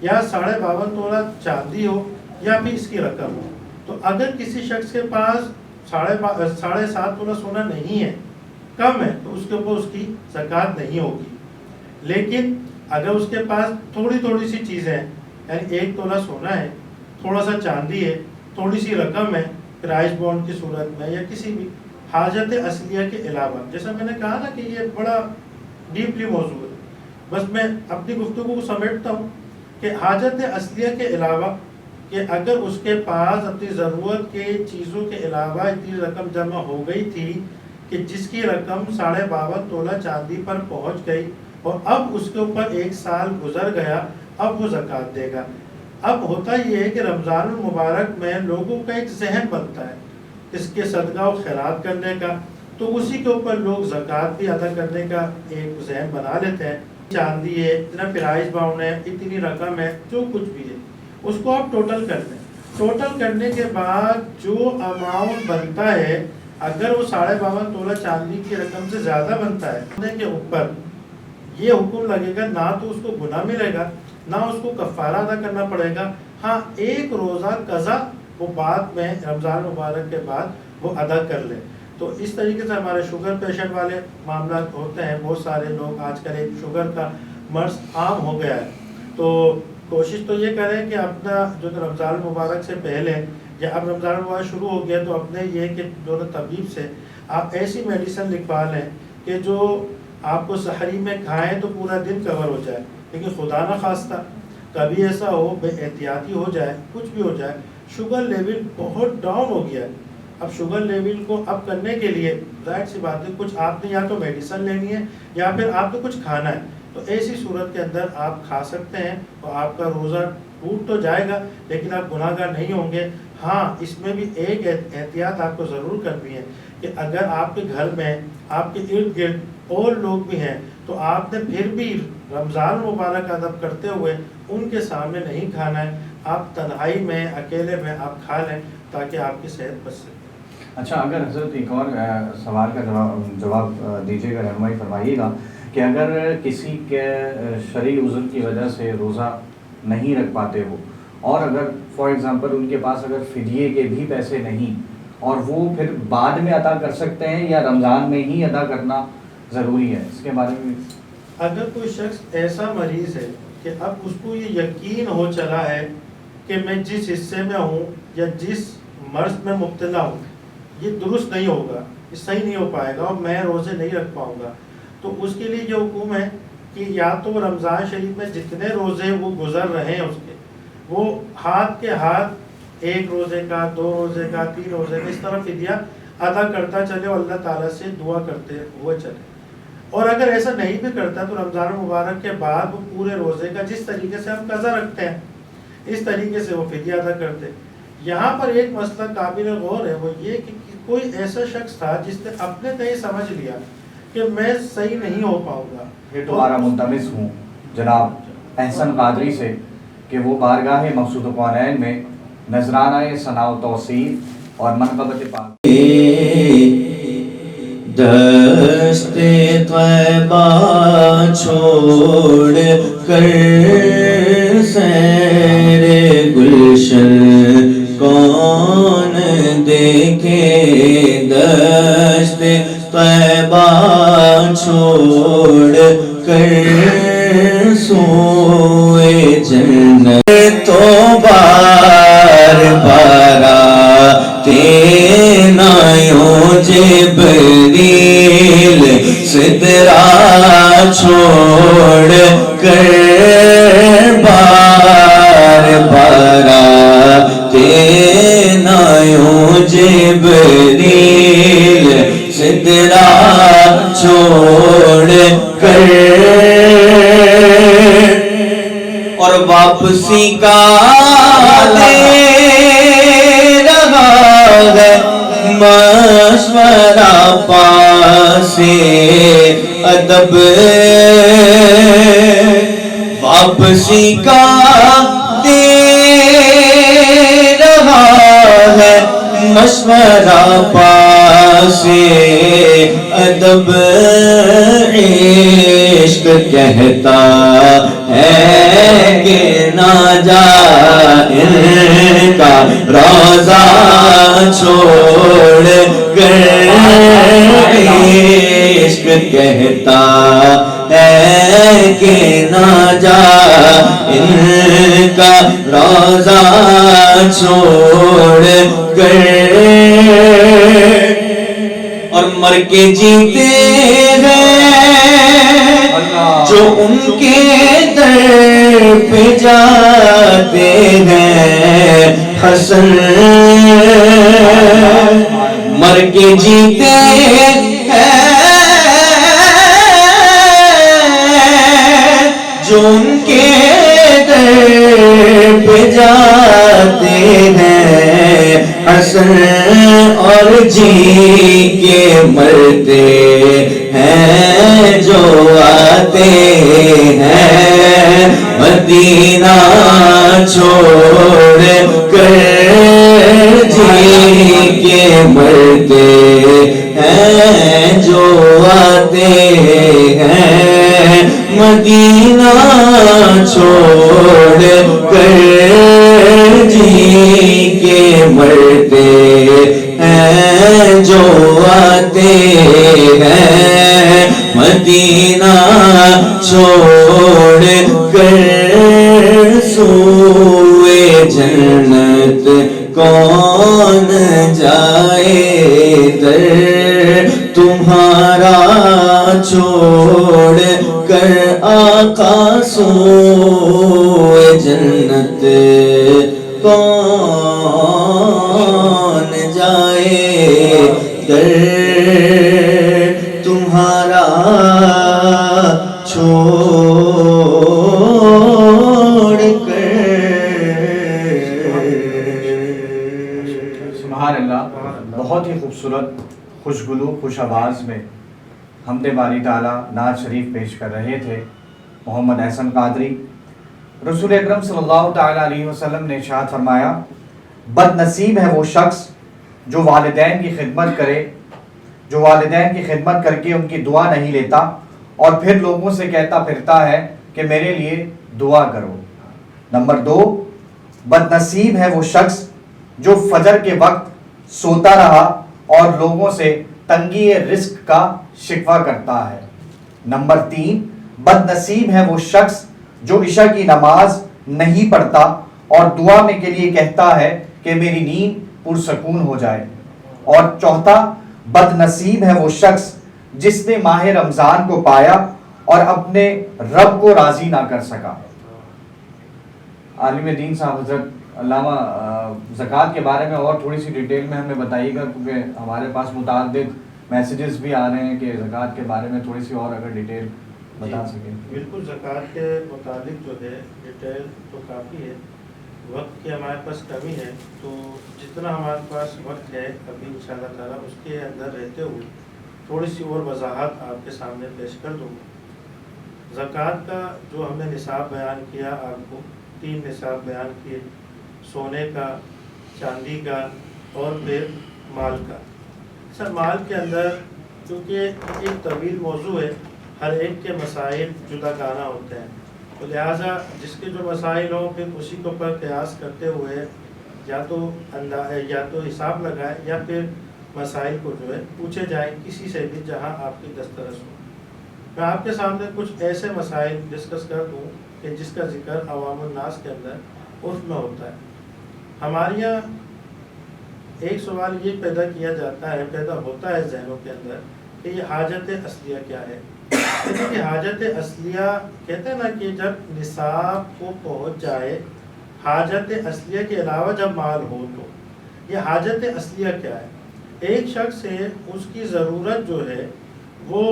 یا 52.5 تولہ چاندی ہو یا پھر اس کی رقم ہو. تو اگر کسی شخص کے پاس 7.5 تولہ سونا نہیں ہے، کم ہے، تو اس کے اوپر اس کی زکوٰۃ نہیں ہوگی. لیکن اگر اس کے پاس تھوڑی سی چیزیں ہیں، یعنی 1 تولہ سونا ہے، تھوڑا سا چاندی ہے، تھوڑی سی رقم ہے پرائز بانڈ کی صورت میں یا کسی بھی حاجت اصلیہ کے علاوہ، جیسا میں نے کہا نا کہ یہ بڑا ڈیپلی موضوع ہے، بس میں اپنی گفتگو کو سمیٹتا ہوں کہ حاجت اصلیہ کے علاوہ، کہ اگر اس کے پاس اپنی ضرورت کے چیزوں کے علاوہ اتنی رقم جمع ہو گئی تھی کہ جس کی رقم 52.5 تولہ چاندی پر پہنچ گئی اور اب اس کے اوپر 1 سال گزر گیا، اب وہ زکوٰۃ دے گا. اب ہوتا یہ ہے کہ رمضان المبارک میں لوگوں کا ایک ذہن بنتا ہے اس کے صدقہ و خیرات کرنے کا، تو اسی کے اوپر لوگ زکوٰۃ بھی ادا کرنے کا ایک ذہن بنا لیتے ہیں. چاندی ہے، اتنا پرائز باؤنڈ ہے، اتنی رقم ہے، جو کچھ بھی ہے اس کو آپ ٹوٹل کر دیں. ٹوٹل کرنے کے بعد جو اماؤنٹ بنتا ہے، اگر وہ 52.5 تولہ چاندی کی رقم سے زیادہ بنتا ہے کے اوپر یہ حکم لگے گا، نہ تو اس کو گناہ ملے گا نہ اس کو کفارہ ادا کرنا پڑے گا. ہاں، 1 روزہ قضا وہ بعد میں رمضان مبارک کے بعد وہ ادا کر لے. تو اس طریقے سے ہمارے شوگر پیشنٹ والے معاملات ہوتے ہیں. بہت سارے لوگ آج کل ایک شوگر کا مرض عام ہو گیا ہے، تو کوشش تو یہ کریں کہ اپنا جو رمضان مبارک سے پہلے یا اب رمضان مبارک شروع ہو گیا تو اپنے یہ کہ جو طبیب سے آپ ایسی میڈیسن لکھوا لیں کہ جو آپ کو سحری میں کھائیں تو پورا دن کور ہو جائے. لیکن خدا نہ خواستہ کبھی ایسا ہو، بے احتیاطی ہو جائے، کچھ بھی ہو جائے، شوگر لیول بہت ڈاؤن ہو گیا ہے. اب شوگر لیول کو اپ کرنے کے لیے ظاہر سی بات ہے کچھ آپ نے یا تو میڈیسن لینی ہے یا پھر آپ نے کچھ کھانا ہے. تو ایسی صورت کے اندر آپ کھا سکتے ہیں اور آپ کا روزہ ٹوٹ تو جائے گا لیکن آپ گناہ گار نہیں ہوں گے. ہاں، اس میں بھی ایک احتیاط آپ کو ضرور کرنی ہے کہ اگر آپ کے گھر میں آپ کے ارد گرد اور لوگ بھی ہیں تو آپ نے پھر بھی رمضان مبارک ادب کرتے ہوئے ان کے سامنے نہیں کھانا ہے. آپ تنہائی میں اکیلے میں آپ کھا لیں تاکہ آپ کی صحت بچ سکے. اچھا، اگر حضرت ایک اور سوال کا جواب دیجیے گا، رہنمائی فرمائیے گا کہ اگر کسی کے شرعی عذر کی وجہ سے روزہ نہیں رکھ پاتے ہو اور اگر فار ایگزامپل ان کے پاس اگر فدیے کے بھی پیسے نہیں اور وہ پھر بعد میں ادا کر سکتے ہیں یا رمضان میں ہی ادا کرنا ضروری ہے، اس کے بارے میں؟ اگر کوئی شخص ایسا مریض ہے کہ اب اس کو یہ یقین ہو چلا ہے کہ میں جس حصے میں ہوں یا جس مرض میں مبتلا ہوں یہ درست نہیں ہوگا، یہ صحیح نہیں ہو پائے گا اور میں روزے نہیں رکھ پاؤں گا، تو اس کے لیے یہ حکم ہے کہ یا تو رمضان شریف میں جتنے روزے وہ گزر رہے ہیں اس کے وہ ہاتھ کے ہاتھ 1 روزے کا، 2 روزے کا، 3 روزے کا، اس طرح فدیہ ادا کرتا چلے اور اللہ تعالیٰ سے دعا کرتے ہوئے چلے. اور اگر ایسا نہیں بھی کرتا تو رمضان مبارک کے بعد وہ پورے روزے کا جس طریقے سے ہم قضا رکھتے ہیں اس طریقے سے وہ فدیہ ادا کرتے. یہاں پر ایک مسئلہ قابل غور ہے، وہ یہ کہ کوئی ایسا شخص تھا جس نے اپنے تئیں سمجھ لیا کہ میں صحیح نہیں ہو پاؤں گا. یہ تمہارا ملتمس ہوں جناب احسن قادری سے کہ وہ بارگاہ مقصود کونین میں نذرانہ ثناء و توصیف اور منقبت پاک دست طیبہ چھوڑ کر سیر گلشن کون دیکھے دست طیبہ چھوڑ کر سوئے جنت تو بار بار تینایوں جبریل سدرا چھوڑ کر بار بار تینایوں جبریل سدرا چھوڑ کر اور واپسی کا دے رہا ہے مشورہ پاس ادب واپسی کا دے رہا ہے مشورہ پاس ادب عشق کہتا ہے کہ نہ جا ان کا روزہ چھوڑ کر عشق کہتا ہے کہ نہ جا ان کا روزہ چھوڑ کر اور مر کے جیتے ہیں جو ان کے در پہ جاتے ہیں حسن مر کے جیتے ہیں جو ان کے در پہ جاتے ہیں حسن اور جی کے مرتے ہیں جو آتے ہیں مدینہ چھوڑ کر جی کے مرتے ہیں جو آتے ہیں مدینہ چھوڑ کر جی کے مرتے ہیں جو آتے ہیں مدینہ چھوڑ کر سوئے جنت کون جائے در تمہارا چھوڑ کر آقا سوئے جنت کون جائے در تمہارا چھوڑ کر سبحان اللہ. بہت ہی خوبصورت خوشگلو خوش آواز میں حمد باری تعالیٰ نعت شریف پیش کر رہے تھے محمد احسن قادری. رسول اکرم صلی اللہ تعالیٰ علیہ وسلم نے ارشاد فرمایا بد نصیب ہے وہ شخص جو والدین کی خدمت کر کے ان کی دعا نہیں لیتا اور پھر لوگوں سے کہتا پھرتا ہے کہ میرے لیے دعا کرو. نمبر 2 بد نصیب ہے وہ شخص جو فجر کے وقت سوتا رہا اور لوگوں سے تنگی رزق کا شکوہ کرتا ہے. نمبر 3 بد نصیب ہے وہ شخص جو عشاء کی نماز نہیں پڑھتا اور دعا میں کے لیے کہتا ہے کہ میری نیند پرسکون ہو جائے. اور چوتھا بد نصیب ہے وہ شخص جس نے ماہ رمضان کو پایا اور اپنے رب کو راضی نہ کر سکا. عالم دین صاحب حضرت علامہ زکوٰۃ کے بارے میں اور تھوڑی سی ڈیٹیل میں ہمیں بتائیے گا کیونکہ ہمارے پاس متعدد میسیجز بھی آ رہے ہیں کہ زکوٰۃ کے بارے میں تھوڑی سی اور اگر ڈیٹیل بتا سکیں. بالکل زکوٰۃ کے متعلق جو ہے ڈیٹیل تو کافی ہے. وقت کی ہمارے پاس کمی ہے تو جتنا ہمارے پاس وقت ہے ابھی انشاءاللہ تعالیٰ اس کے اندر رہتے ہوئے تھوڑی سی اور وضاحت آپ کے سامنے پیش کر دوں گا. زکوٰۃ کا جو ہم نے نصاب بیان کیا آپ کو 3 نصاب بیان کیے، سونے کا، چاندی کا اور پھر مال کا. سر مال کے اندر چونکہ ایک طویل موضوع ہے، ہر ایک کے مسائل جدا گانا ہوتے ہیں، تو لہٰذا جس کے جو مسائل ہوں پھر اسی کے اوپر قیاس کرتے ہوئے یا تو حساب لگائے یا پھر مسائل کو جو ہے پوچھے جائیں کسی سے بھی جہاں آپ کی دسترس ہو. میں آپ کے سامنے کچھ ایسے مسائل ڈسکس کر دوں کہ جس کا ذکر عوام الناس کے اندر عرف میں ہوتا ہے. ہمارے یہاں ایک سوال یہ پیدا ہوتا ہے ذہنوں کے اندر کہ یہ حاجت اصلیہ کیا ہے. کہ حاجت اصلیہ کہتے ہیں نا کہ جب نصاب کو پہنچ جائے، حاجت اصلیہ کے علاوہ جب مال ہو تو یہ حاجت اصلیہ کیا ہے. ایک شخص ہے اس کی ضرورت جو ہے وہ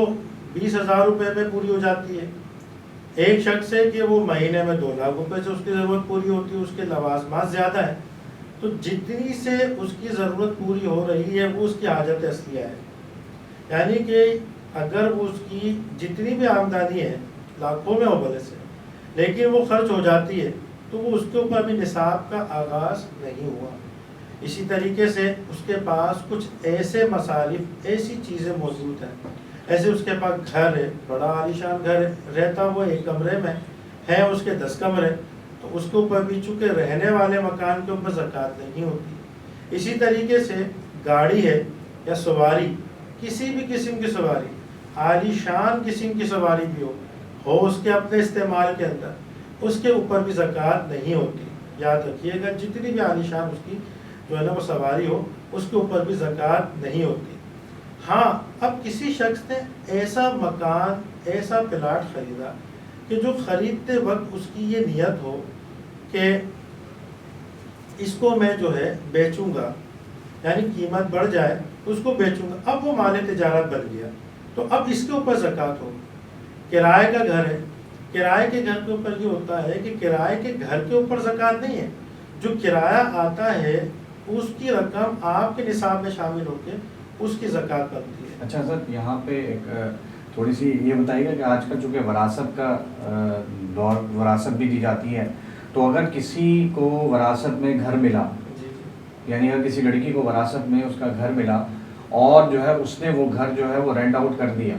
20,000 روپے میں پوری ہو جاتی ہے. ایک شخص ہے کہ وہ مہینے میں 2 لاکھ روپے سے اس کی ضرورت پوری ہوتی ہے، اس کے لوازمات زیادہ ہیں. تو جتنی سے اس کی ضرورت پوری ہو رہی ہے وہ اس کی حاجت اصلیہ ہے. یعنی کہ اگر وہ اس کی جتنی بھی آمدنی ہے لاکھوں میں ہو بھلے سے، لیکن وہ خرچ ہو جاتی ہے تو وہ اس کے اوپر بھی نصاب کا آغاز نہیں ہوا. اسی طریقے سے اس کے پاس کچھ ایسے مصارف، ایسی چیزیں موجود ہیں، ایسے اس کے پاس گھر ہے، بڑا عالیشان گھر ہے، رہتا وہ ایک کمرے میں ہے، اس کے 10 کمرے، تو اس کے اوپر بھی چونکہ رہنے والے مکان کے اوپر زکوٰۃ نہیں ہوتی. اسی طریقے سے گاڑی ہے یا سواری، کسی بھی قسم کی سواری، عالیشان قسم کی سواری بھی ہو اس کے اپنے استعمال کے اندر، اس کے اوپر بھی زکوٰۃ نہیں ہوتی. یاد رکھیے گا جتنی بھی عالیشان اس کی جو ہے نا وہ سواری ہو اس کے اوپر بھی زکوٰۃ نہیں ہوتی. ہاں اب کسی شخص نے ایسا مکان، ایسا پلاٹ خریدا کہ جو خریدتے وقت اس کی یہ نیت ہو کہ اس کو میں جو ہے بیچوں گا، یعنی قیمت بڑھ جائے اس کو بیچوں گا. اب وہ مال تجارت بن گیا تو اب اس کے اوپر زکوٰۃ ہوگی. کرائے کا گھر ہے، کرائے کے گھر کے اوپر یہ ہوتا ہے کہ کرائے کے گھر کے اوپر زکوٰۃ نہیں ہے. جو کرایہ آتا ہے اس کی رقم آپ کے نصاب میں شامل ہو کے اس کی زکوٰۃ بنتی ہے. اچھا سر، یہاں پہ ایک تھوڑی سی یہ بتائیے گا کہ آج کل چونکہ وراثت کا دور، وراثت بھی دی جاتی ہے، تو اگر کسی کو وراثت میں گھر ملا، یعنی اگر کسی لڑکی کو وراثت میں اس کا گھر ملا اور جو ہے اس نے وہ گھر جو ہے وہ رینٹ آؤٹ کر دیا،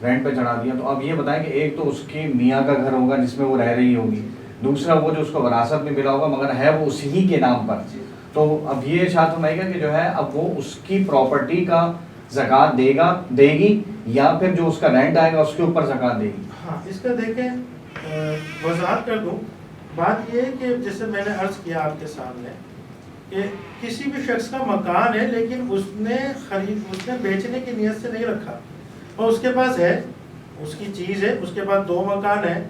رینٹ پہ چڑھا دیا، تو اب یہ بتائیں کہ ایک تو اس کی میاں کا گھر ہوگا جس میں وہ رہ رہی ہوگی، دوسرا وہ جو اس کو وراثت میں ملا ہوگا مگر ہے وہ اسی کے نام پر، تو اب یہ ارشاد فرمائے گا کہ جو ہے اب وہ اس کی پراپرٹی کا زکوٰۃ دے گی یا پھر جو اس کا رینٹ آئے گا اس کے اوپر زکوٰۃ دے گی؟ ہاں اس کا دیکھیں وضاحت کر دوں. بات یہ ہے کہ جیسے میں نے عرض کیا آپ کے سامنے کہ کسی بھی شخص کا مکان ہے لیکن اس نے بیچنے کی نیت سے نہیں رکھا، اور اس کے پاس ہے، اس کی چیز ہے، اس کے پاس 2 مکان ہیں،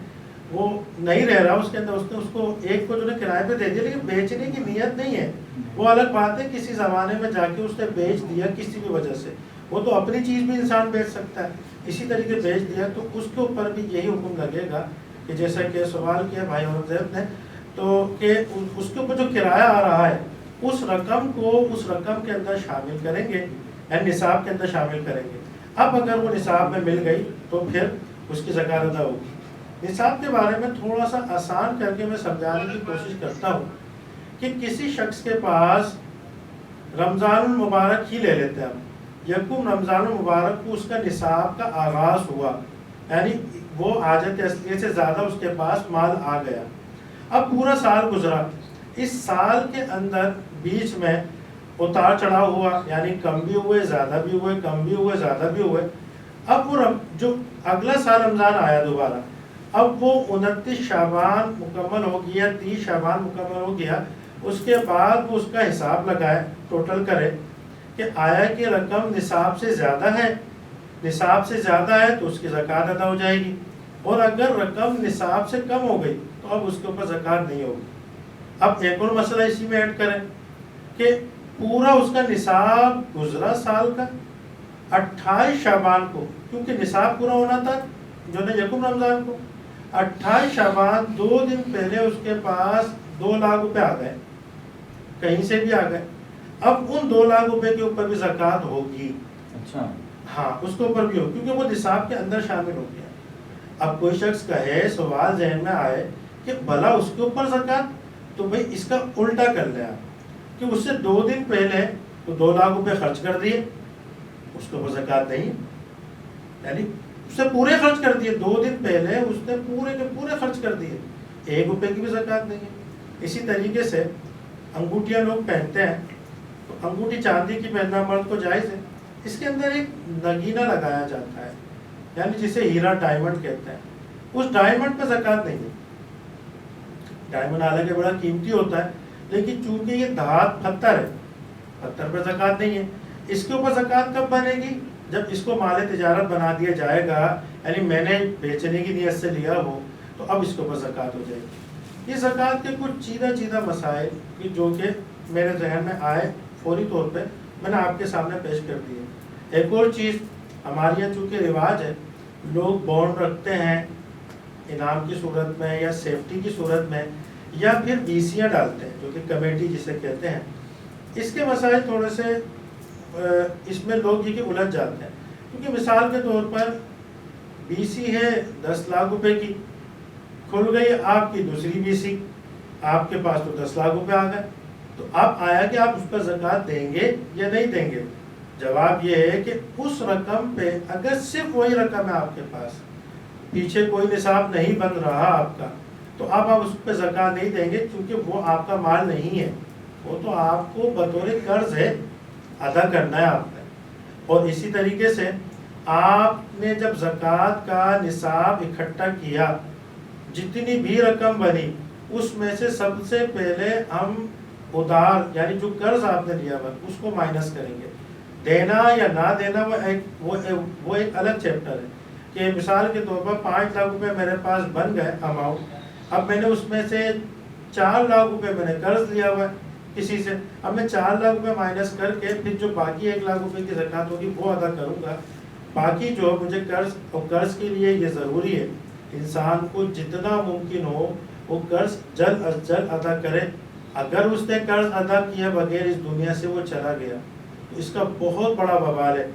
وہ نہیں رہ رہا اس کے اندر، اس نے اس کو ایک کو جو ہے کرائے پہ دے دیا لیکن بیچنے کی نیت نہیں ہے. وہ الگ بات ہے کسی زمانے میں جا کے اس نے بیچ دیا کسی بھی وجہ سے، وہ تو اپنی چیز بھی انسان بیچ سکتا ہے، اسی طریقے بیچ دیا تو اس کے اوپر بھی یہی حکم لگے گا کہ جیسا کہ سوال کیا بھائی اورنگزیب نے، تو کہ اس کے اوپر جو کرایہ آ رہا ہے اس رقم کو اس رقم کے اندر شامل کریں گے، یعنی نصاب کے اندر شامل کریں گے. اب اگر وہ نصاب میں مل گئی تو پھر اس کی زکوٰۃ ادا ہوگی. نصاب کے بارے میں تھوڑا سا آسان کر کے میں سمجھانے کی کوشش کرتا ہوں کہ کسی شخص کے پاس رمضان المبارک ہی لے لیتے ہیں ہم، یکم رمضان المبارک کو اس کا نصاب کا آغاز ہوا، یعنی وہ حاجت اصلیہ سے زیادہ اس کے پاس مال آ گیا. اب پورا سال گزرا، اس سال کے اندر بیچ میں اتار چڑھاؤ ہوا، یعنی کم بھی ہوئے، زیادہ بھی ہوئے، کم بھی ہوئے، زیادہ بھی ہوئے. اب وہ جو اگلا سال رمضان آیا دوبارہ، اب وہ 29 شعبان مکمل ہو گیا، 30 شعبان مکمل ہو گیا، اس کے بعد وہ اس کا حساب لگائے، ٹوٹل کرے کہ آیا کہ رقم نصاب سے زیادہ ہے، نصاب سے زیادہ ہے تو اس کی زکوٰۃ ادا ہو جائے گی، اور اگر رقم نصاب سے کم ہو گئی تو اب اس کے اوپر زکوٰۃ نہیں ہوگی. اب ایک اور مسئلہ اسی میں ایڈ کریں کہ پورا اس کا نصاب گزرا سال کا 28 شعبان کو، کیونکہ نصاب پورا ہونا تھا جو ہے یکم رمضان کو، 28 شعبان 2 دن پہلے اس کے پاس 2 لاکھ روپے آ گئے، کہیں سے بھی آ گئے. اب ان 2 لاکھ روپے کے اوپر بھی زکوٰۃ ہوگی. اچھا ہاں اس کے اوپر بھی ہوگی کیونکہ وہ نصاب کے اندر شامل ہو گیا. اب کوئی شخص کہے، سوال ذہن میں آئے کہ بھلا اس کے اوپر زکوٰۃ، تو بھائی اس کا الٹا کر لیں آپ. کہ اس سے 2 دن پہلے تو 2 لاکھ روپے خرچ کر دیے، اس کے اوپر زکوٰۃ نہیں ہے، یعنی اس سے پورے خرچ کر دیے، 2 دن پہلے اس نے پورے کے پورے خرچ کر دیے، 1 روپے کی بھی زکوٰۃ نہیں ہے۔ اسی طریقے سے انگوٹھیاں لوگ پہنتے ہیں، تو انگوٹھی چاندی کی پہننا مرد کو جائز ہے، اس کے اندر ایک نگینہ لگایا جاتا ہے، یعنی جسے ہیرا ڈائمنڈ کہتے ہیں، اس ڈائمنڈ پہ زکوٰۃ نہیں ہے۔ ڈائمنڈ حالانکہ بڑا قیمتی ہوتا ہے، لیکن چونکہ یہ دھات پتھر ہے، پتھر پہ زکوٰۃ نہیں ہے۔ اس کے اوپر زکوٰۃ کب بنے گی؟ جب اس کو مال تجارت بنا دیا جائے گا، یعنی میں نے بیچنے کی نیت سے لیا ہو، تو اب اس کے اوپر زکوٰۃ ہو جائے گی۔ یہ زکوٰۃ کے کچھ چیدہ مسائل جو کہ میرے ذہن میں آئے فوری طور پہ میں نے آپ کے سامنے پیش کر دی ہے۔ ایک اور چیز ہمارے یہاں چونکہ رواج ہے، لوگ بانڈ رکھتے ہیں انعام کی صورت میں یا سیفٹی کی صورت میں، یا پھر بیسیاں ڈالتے ہیں جو کہ کمیٹی جسے کہتے ہیں۔ اس کے مسائل تھوڑے سے اس میں لوگ یہ کہ الجھ جاتے ہیں، کیونکہ مثال کے طور پر بیسی ہے 10 لاکھ روپے کی، کھل گئی آپ کی دوسری بیسی، آپ کے پاس تو 10 لاکھ روپے آ گئے، تو اب آیا کہ آپ اس پر زکوٰۃ دیں گے یا نہیں دیں گے؟ جواب یہ ہے کہ اس رقم پہ اگر صرف وہی رقم ہے آپ کے پاس، پیچھے کوئی نصاب نہیں بن رہا آپ کا، تو اب آپ اس پہ زکوٰۃ نہیں دیں گے، کیونکہ وہ آپ کا مال نہیں ہے، وہ تو آپ کو بطور قرض ہے، ادا کرنا ہے آپ نے۔ اور اسی طریقے سے آپ نے جب زکوٰۃ کا نصاب اکٹھا کیا، جتنی بھی رقم بنی اس میں سے سب سے پہلے ہم ادھار یعنی جو قرض آپ نے لیا ہوا اس کو مائنس کریں گے۔ دینا یا نہ دینا وہ ایک الگ چیپٹر ہے، کہ مثال کے طور پر 5 لاکھ روپے میرے پاس بن گئے اماؤنٹ، اب میں نے اس میں سے 4 لاکھ روپے میں نے قرض لیا ہوا ہے کسی سے، اب میں 4 لاکھ روپے مائنس کر کے پھر جو باقی 1 لاکھ روپے کی زکوٰۃ ہوگی وہ ادا کروں گا۔ باقی جو مجھے قرض کے لیے یہ ضروری ہے انسان کو جتنا ممکن ہو وہ قرض جلد از جلد ادا کرے۔ اگر اس نے قرض ادا کیا بغیر اس دنیا سے وہ چلا گیا تو اس کا بہت بڑا وبال ہے۔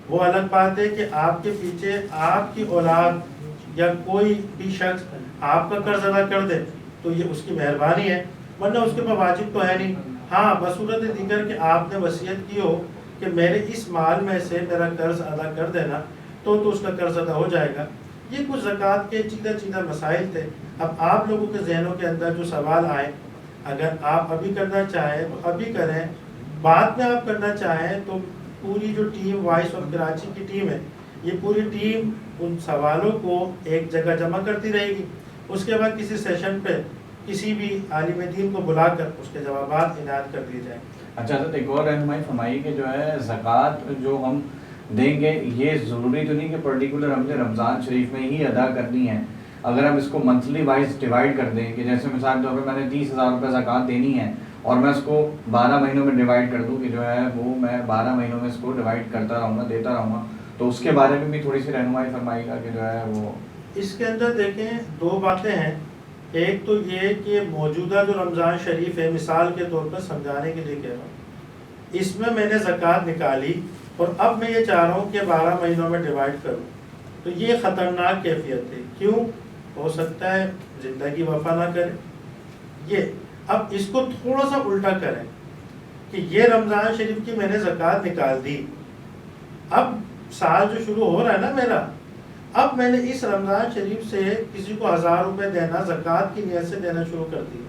وہ الگ بات ہے کہ آپ کے پیچھے آپ کی اولاد یا کوئی بھی شخص آپ کا قرض ادا کر دے تو یہ اس کی مہربانی ہے، ورنہ اس کے پاس واجب تو ہے نہیں۔ ہاں بصورت دیگر کہ آپ نے وصیت کی ہو کہ میرے اس مال میں سے میرا قرض ادا کر دینا، تو اس کا قرض ادا ہو جائے گا۔ یہ کچھ زکوٰۃ کے چیدہ مسائل تھے۔ اب آپ لوگوں کے ذہنوں کے اندر جو سوال آئے، اگر آپ ابھی کرنا چاہیں تو ابھی کریں، بعد میں آپ کرنا چاہیں تو پوری جو ٹیم وائس آف کراچی کی ٹیم ہے، یہ پوری ٹیم ان سوالوں کو ایک جگہ جمع کرتی رہے گی۔ اس کے بعد کسی سیشن پہ کسی بھی عالم دین کو بلا کر اس کے جوابات عنایت کر دیے جائیں۔ اچھا حضرت ایک اور رہنمائی فرمائی کہ جو ہے زکوٰۃ جو ہم دیں گے یہ ضروری تو نہیں کہ پرٹیکولر ہم نے رمضان شریف میں ہی ادا کرنی ہے، اگر ہم اس کو منتھلی وائز ڈیوائڈ کر دیں کہ جیسے مثال کے طور پہ میں نے 30,000 روپے زکوٰۃ دینی ہے اور میں اس کو 12 مہینوں میں ڈیوائڈ کر دوں کہ جو ہے وہ میں 12 مہینوں میں اس کو ڈیوائڈ کرتا رہوں گا، دیتا رہوں گا، تو اس کے بارے میں بھی تھوڑی سی رہنمائی فرمائے گا کہ جو ہے وہ اس کے اندر دیکھیں 2 باتیں ہیں۔ ایک تو یہ کہ موجودہ جو رمضان شریف ہے، مثال کے طور پر سمجھانے کے لیے کہہ رہا ہوں، اس میں نے زکوٰۃ نکالی اور اب میں یہ چاہ رہا ہوں کہ 12 مہینوں میں ڈیوائڈ کروں، تو یہ خطرناک کیفیت ہے۔ کیوں؟ ہو سکتا ہے زندگی وفا نہ کرے۔ یہ اب اس کو تھوڑا سا الٹا کریں کہ یہ رمضان شریف کی میں نے زکوٰۃ نکال دی، اب سال جو شروع ہو رہا ہے نا میرا، اب میں نے اس رمضان شریف سے کسی کو 1000 روپے دینا زکوٰۃ کی نیت سے دینا شروع کر دی،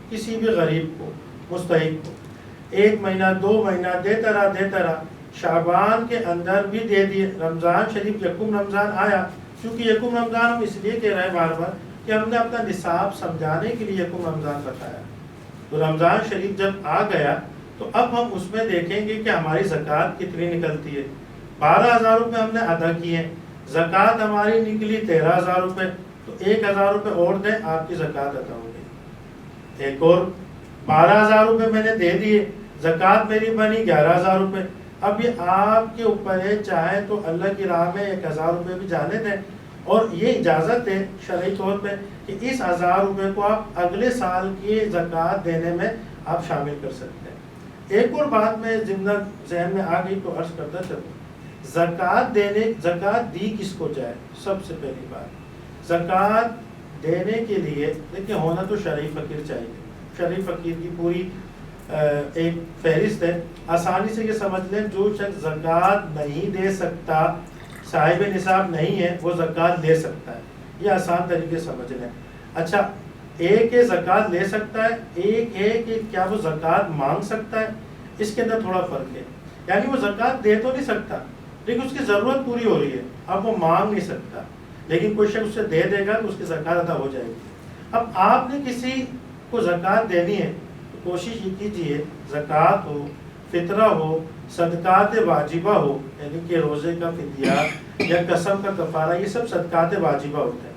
کسی بھی غریب کو، مستحق کو، 1 مہینہ 2 مہینہ دیتا رہا، شعبان کے اندر بھی دے دیے، رمضان شریف یکم رمضان آیا، چونکہ یکم رمضان ہم اس لیے کہہ رہے ہیں بار بار کہ ہم نے اپنا نصاب سمجھانے کے لیے یکم رمضان بتایا، تو رمضان شریف جب آ گیا تو اب ہم اس میں دیکھیں گے کہ ہماری زکوٰۃ کتنی نکلتی ہے۔ 12,000 روپے ہم نے ادا کیے، زکوٰۃ ہماری نکلی 13,000 روپے، تو 1,000 روپے اور دیں، آپ کی زکوٰۃ ادا ہو گئی۔ ایک اور 12,000 روپے میں نے دے دیے، زکوٰۃ میری بنی 11,000 روپے، اب یہ آپ کے اوپر ہے، چاہے تو اللہ کی راہ میں 1,000 روپے بھی جانے دیں، اور یہ اجازت ہے شرعی طور پہ کہ اس 1,000 روپے کو آپ اگلے سال کی زکوٰۃ دینے میں آپ شامل کر سکتے ہیں۔ ایک اور بات میں ذہن میں آ گئی تو عرض کرتا چلوں، زکوٰۃ دی کس کو جائے؟ سب سے پہلی بات زکوٰۃ دینے کے لیے دیکھیں ہونا تو شرعی فقیر چاہیے، شرعی فقیر کی پوری ایک فہرست ہے، آسانی سے یہ سمجھ لیں جو شخص زکوٰۃ نہیں دے سکتا، صاحب نصاب نہیں ہے، وہ زکوٰۃ لے سکتا ہے. یہ آسان طریقے سمجھ لیں. اچھا، ایک ہے زکوٰۃ لے سکتا ہے، ایک ہے کہ کیا وہ زکوٰۃ مانگ سکتا ہے. اس کے اندر تھوڑا فرق ہے. یعنی وہ زکوٰۃ دے تو نہیں سکتا لیکن اس کی ضرورت پوری ہو رہی ہے، اب وہ مانگ نہیں سکتا، لیکن کوئی شخص اسے دے دے گا تو اس کی زکوٰۃ ادا ہو جائے گی. اب آپ نے کسی کو زکوٰۃ دینی ہے تو کوشش یہ کیجیے زکوٰۃ ہو، فطرہ ہو، صدقات واجبہ ہو، یعنی کہ روزے کا فدیہ یا قسم کا کفارہ، یہ سب صدقات واجبہ ہوتے ہیں.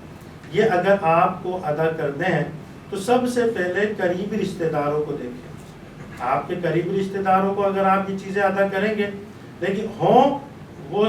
یہ اگر آپ کو ادا کرنے ہیں تو سب سے پہلے قریبی رشتہ داروں کو دیکھیں. آپ کے قریبی رشتہ داروں کو اگر آپ یہ چیزیں ادا کریں گے لیکن ہوں وہ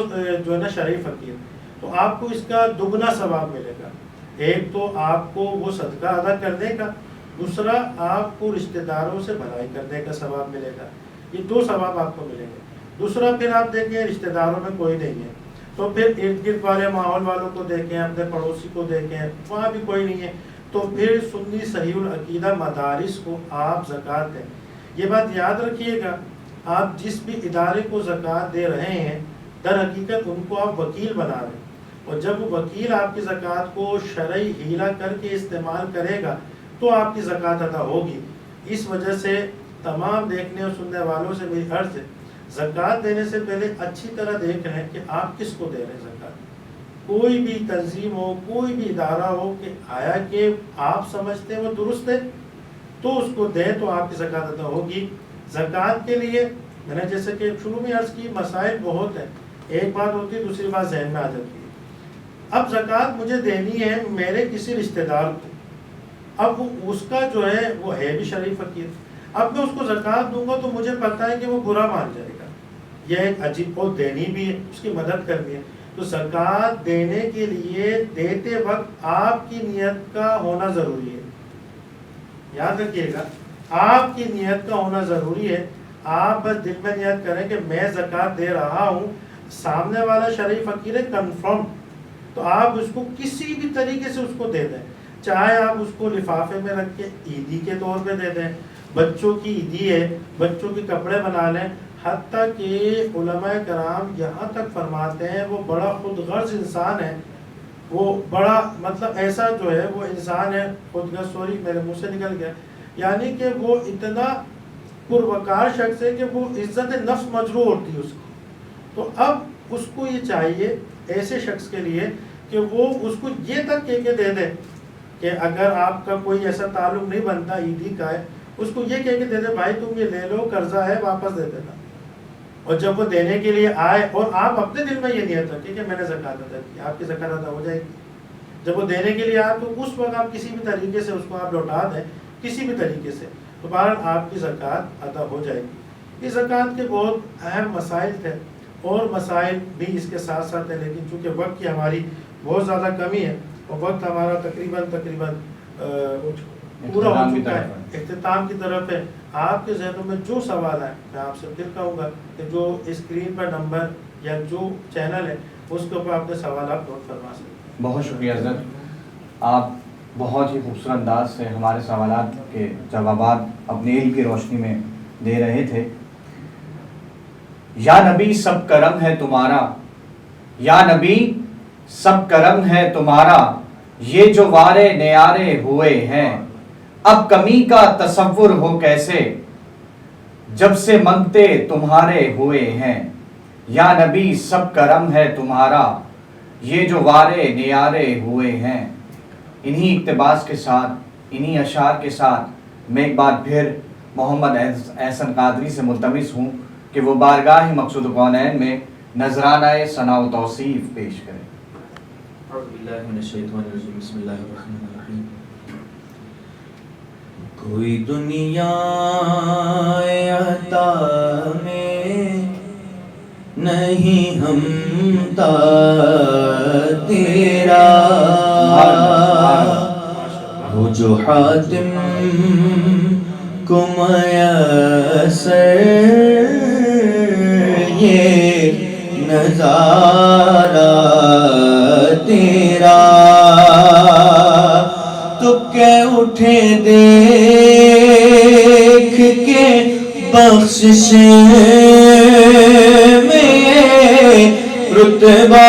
جو ہے نا شرعی فقیر، تو آپ کو اس کا دگنا ثواب ملے گا. ایک تو آپ کو وہ صدقہ ادا کرنے کا، دوسرا آپ کو رشتہ داروں سے بھلائی کرنے کا ثواب ملے گا. یہ دو ثواب آپ کو ملیں گے. دوسرا پھر آپ دیکھیں رشتہ داروں میں کوئی نہیں ہے تو پھر ارد گرد والے ماحول والوں کو دیکھیں، اپنے پڑوسی کو دیکھیں، وہاں بھی کوئی نہیں ہے تو پھر سنی صحیح العقیدہ مدارس کو آپ زکوٰۃ دیں. یہ بات یاد رکھیے گا، آپ جس بھی ادارے کو زکوٰۃ دے رہے ہیں در حقیقت ان کو آپ وکیل بنا رہے ہیں، اور جب وہ وکیل آپ کی زکوٰۃ کو شرعی ہیلا کر کے استعمال کرے گا تو آپ کی زکوٰۃ ادا ہوگی. اس وجہ سے تمام دیکھنے اور سننے والوں سے میری عرض ہے، زکوٰۃ دینے سے پہلے اچھی طرح دیکھ لیں کہ آپ کس کو دے رہے ہیں زکوٰۃ. کوئی بھی تنظیم ہو، کوئی بھی ادارہ ہو کہ آیا کہ آپ سمجھتے ہیں وہ درست ہے تو اس کو دیں تو آپ کی زکوٰۃ ادا ہوگی. زکوٰۃ کے لیے میں نے جیسے کہ شروع میں عرض کی مسائل بہت ہیں، ایک بات ہوتی ہے دوسری بات ذہن میں آ جاتی ہے. اب زکوٰۃ مجھے دینی ہے میرے کسی رشتہ دار کو، اب اس کا جو ہے وہ ہے بھی شرعی فقیر، اب میں اس کو زکوٰۃ دوں گا تو مجھے پتہ ہے کہ وہ برا مان جائے گا، یہ ایک عجیب، اور دینی بھی ہے، اس کی مدد کرنی ہے. تو زکوٰۃ دینے کے لیے دیتے وقت آپ کی نیت کا ہونا ضروری ہے. یاد رکھیے گا، آپ کی نیت کا ہونا ضروری ہے. آپ بس دل میں نیت کریں کہ میں زکوٰۃ دے رہا ہوں، سامنے والا شرعی فقیر ہے کنفرم، تو آپ اس کو کسی بھی طریقے سے اس کو دے دیں. چاہے آپ اس کو لفافے میں رکھ کے عیدی کے طور پہ دے دیں، بچوں کی عیدی ہے بچوں کے کپڑے بنا لیں. حتیٰ کہ علماء کرام یہاں تک فرماتے ہیں وہ بڑا خود غرض انسان ہے، وہ بڑا مطلب ایسا جو ہے وہ انسان ہے خود غرض، سوری میرے منہ سے نکل گیا، یعنی کہ وہ اتنا پروکار شخص ہے کہ وہ عزت نفس مجروح ہوتی ہے اس کی. تو اب اس کو یہ چاہیے ایسے شخص کے لیے کہ وہ اس کو یہ تک کہہ کے دے دے کہ اگر آپ کا کوئی ایسا تعلق نہیں بنتا عیدی کا ہے، اس کو یہ کہہ کے دے دے بھائی تم یہ لے لو، قرضہ ہے واپس دے دینا. اور جب وہ دینے کے لیے آئے اور آپ اپنے دل میں یہ نیت رکھیں کہ میں نے زکوٰۃ ادا کی، آپ کی زکوٰۃ ادا ہو جائے گی. جب وہ دینے کے لیے آئے تو اس وقت آپ کسی بھی طریقے سے اس کو آپ لوٹا دیں، کسی بھی طریقے سے، تو بہرحال آپ کی زکوٰۃ ادا ہو جائے گی. اس زکوٰۃ کے بہت اہم مسائل تھے اور مسائل بھی اس کے ساتھ ساتھ ہیں، لیکن چونکہ وقت کی ہماری بہت زیادہ کمی ہے اور وقت ہمارا تقریباً پورا ہو چکا ہے، اختتام کی طرف ہے. آپ کے ذہنوں میں جو سوال ہے میں آپ سے پھر کہوں گا کہ جو اسکرین پر نمبر یا جو چینل ہے اس کے اوپر اپنے سوالات نوٹ فرما سکتے ہیں. بہت شکریہ حضرت، آپ بہت ہی خوبصورت انداز سے ہمارے سوالات کے جوابات اپنے علم کی روشنی میں دے رہے تھے. یا نبی سب کرم ہے تمہارا، یا نبی سب کرم ہے تمہارا، یہ جو وارے نیارے ہوئے ہیں، اب کمی کا تصور ہو کیسے، جب سے منگتے تمہارے ہوئے ہیں. یا نبی سب کرم ہے تمہارا، یہ جو وارے نیارے ہوئے ہیں. انہی اقتباس کے ساتھ، انہی اشعار کے ساتھ میں ایک بار پھر محمد احسن قادری سے ملتمس ہوں کہ وہ بارگاہ مقصود کونین میں نذرانہ ثنا و توصیف پیش کریں. اعوذ باللہ من الشیطان الرجیم، بسم اللہ الرحمن الرحیم. کوئی دنیا عطا میں نہیں ہمتا تیرا، وہ جو حاتم کو میسر یہ نظارہ تیرا، تو کہ اٹھے دیکھ کے بخشش میں رتبہ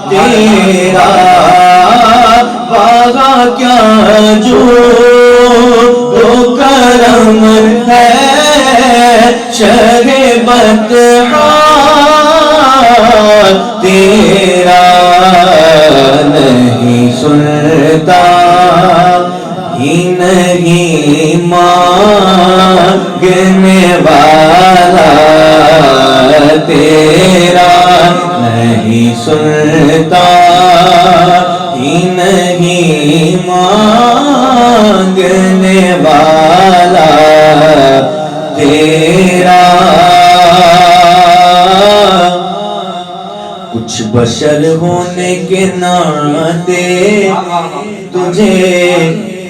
تیرا باغا کیا جو کرم ہے شر بطحا تیرا نہیں سنتا ہی نہیں مانگنے والا تیرا نہیں سنتا ہی نہیں مانگنے والا تیرا کچھ بشر ہونے کے ناطے تجھے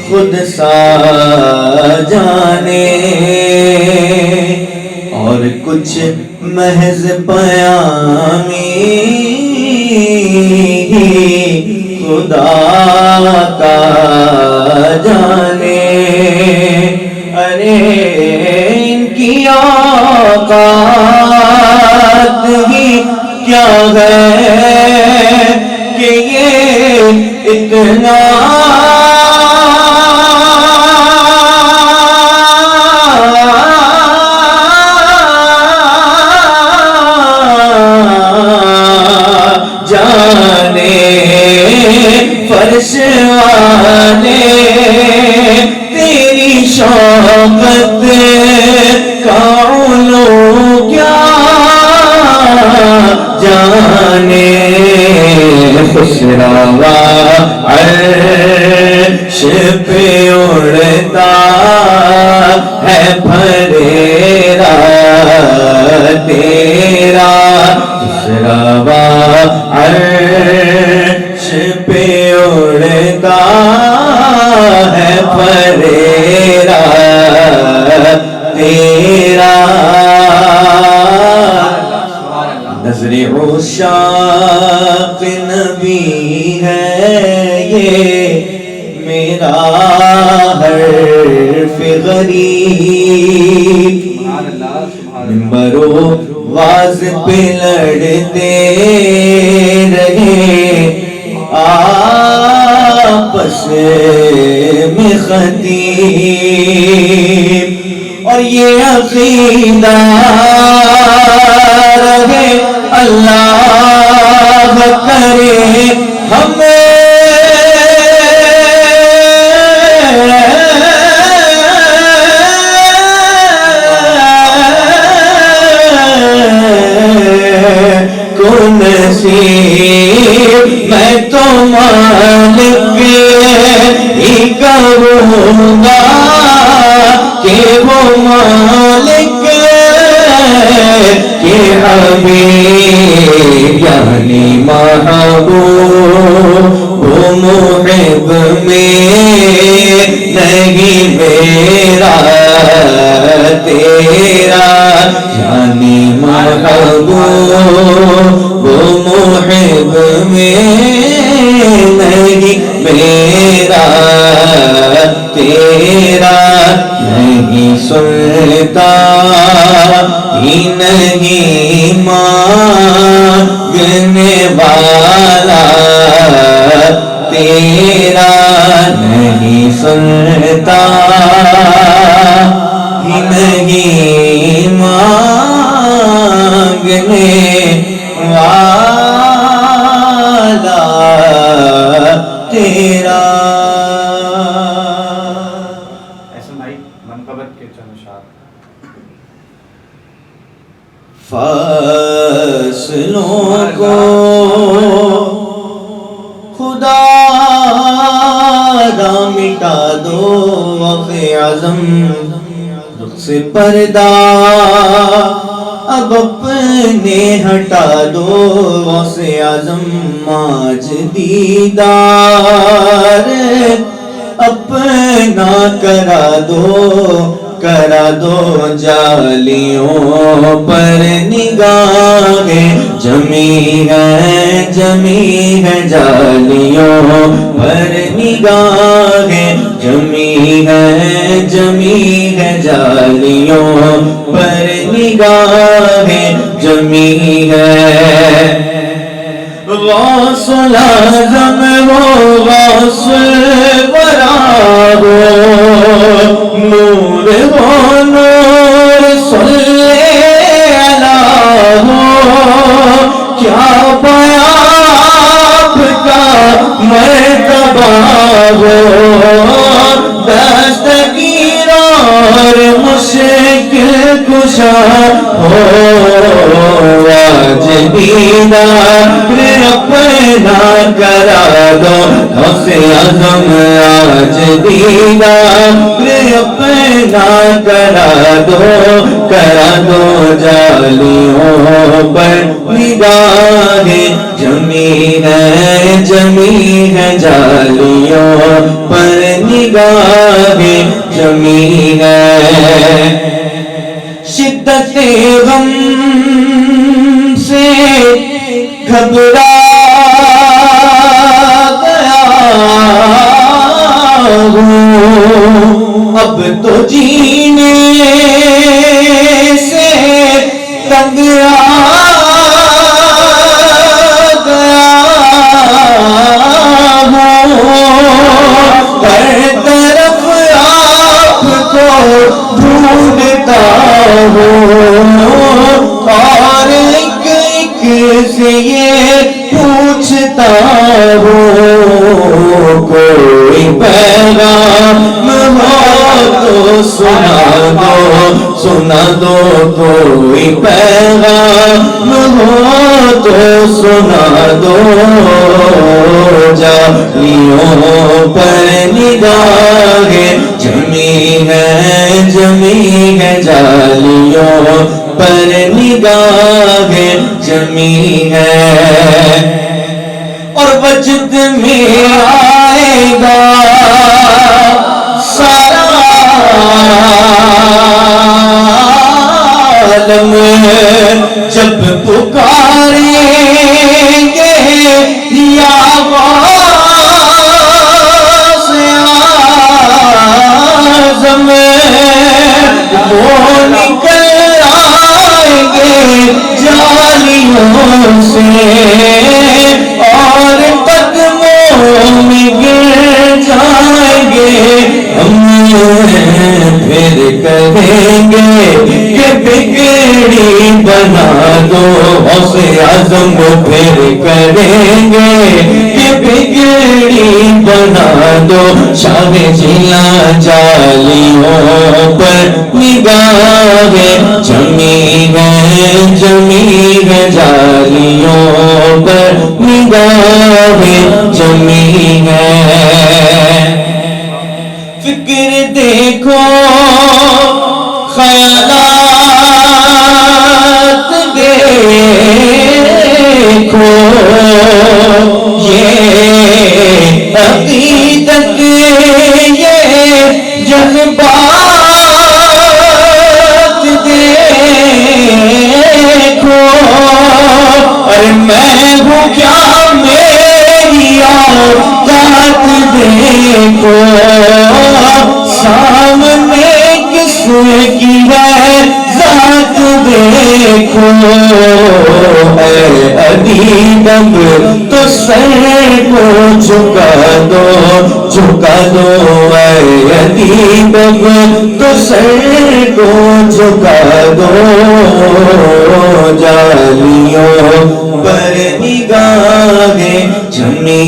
خود سا جانے اور کچھ محض پیامی خدا کا جانے ارے ان کی اوقات ہی کیا ہے کہ یہ اتنا جانے فرش والے تیری شوقت کا علو کیا جانے خسروا عرش پہ اڑتا ہے پھریرا تیرا خسروا عرش پہ اڑتا ہے پھریرا تیرا نظر عشاق نبی ہے یہ میرا حرف غریب منبر و واز پہ لڑتے رہے آپس میں خطیب اور یہ عقیدہ رہے اللہ کرے ہمیں کو نصیب میں تو مالک ہی کروں گا کہ وہ مالک کہ حبیب یعنی محبوب وہ محب میں نہیں میرا تیرا یعنی محبوب وہ محب میں نہیں میرا تیرا نہیں سنتا ہی نہیں مانگنے والا تیرا نہیں سنتا ہی نہیں مانگنے والا تیرا احسن بھائی منقبت کے چند اشعار فصلوں کو خدا را مٹا دو وقت اعظم رخ سے پردہ اب اپنے ہٹا دو غوث اعظم آج دیدار اپنا کرا دو کرا دو جالیوں پر نگاہیں جمی ہے جالیوں پر نگاہیں جمی ہے جالیوں پر نگاہیں جمی ہے غوث العظم ہو غوث الورا ہو نور ہو نور صلی علیہ ہو کیا بیان آپ کا مرتبہ ہو دستگیر اور مشکل کشا ہو آج دیدار اپنا کرا دو غوث اعظم آج دیدار اپنا کرا دو جالیوں پر نگاہیں جمی ہے جالیوں پر نگاہیں جمی ہے شدت غم سے گھبرا گیا ہوں اب تو جینے سے تنگ آ گیا ہوں ہر طرف آپ کو ڈھونڈتا ہوں اور ایک سے یہ پوچھتا ہوں کوئی پیغام ہو تو سنا دو کوئی پیغام ہو تو سنا دو جالیوں پر نگاہیں جمی ہے جالیوں پر نگاہیں جمی ہے اور وجد میں آئے گا سارا عالم جب پکاریں گے یا غوث اعظم وہ نکل آئیں گے جالیوں سے اور قدموں میں گر جائیں گے ہم پھر کہیں گے کہ بگڑی بنا دو غوث اعظم پھر کہیں گے کہ بگڑی بنا دو شاہ جلا جالیوں پر نگاہیں جمی ہے جالیوں پر نگاہیں جمی ہے فکر دیکھو خیالات دیکھو یہ عقیدت یہ جذبات دیکھو اور میں ہوں کیا میری اوقات دیکھو سامنے کس کی ہے ذات دیکھو اے ادیب تو سر کو جھکا دو اے ادیب تو سر کو جھکا دو جالیوں پر نگاہیں جمی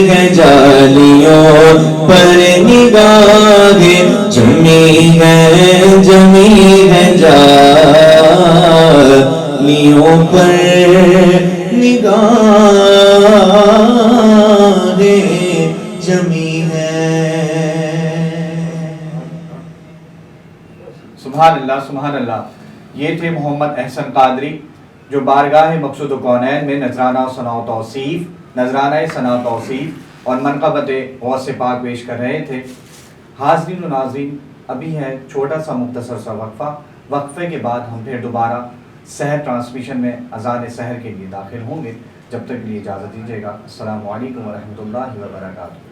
ہے جالیوں پر نگاہیں جمی ہے جالیوں پر نگاہیں جمی ہے سبحان اللہ سبحان اللہ. یہ تھے محمد احسن قادری جو بارگاہ مقصود کونین میں نذرانہ ثنا و توصیف اور منقبت غوث پاک پیش کر رہے تھے. حاضرین و ناظرین، ابھی ہے چھوٹا سا مختصر سا وقفہ، وقفے کے بعد ہم پھر دوبارہ سحر ٹرانسمیشن میں اذان سحر کے لیے داخل ہوں گے. جب تک کے لیے اجازت دیجیے گا. السلام علیکم ورحمۃ اللہ وبرکاتہ.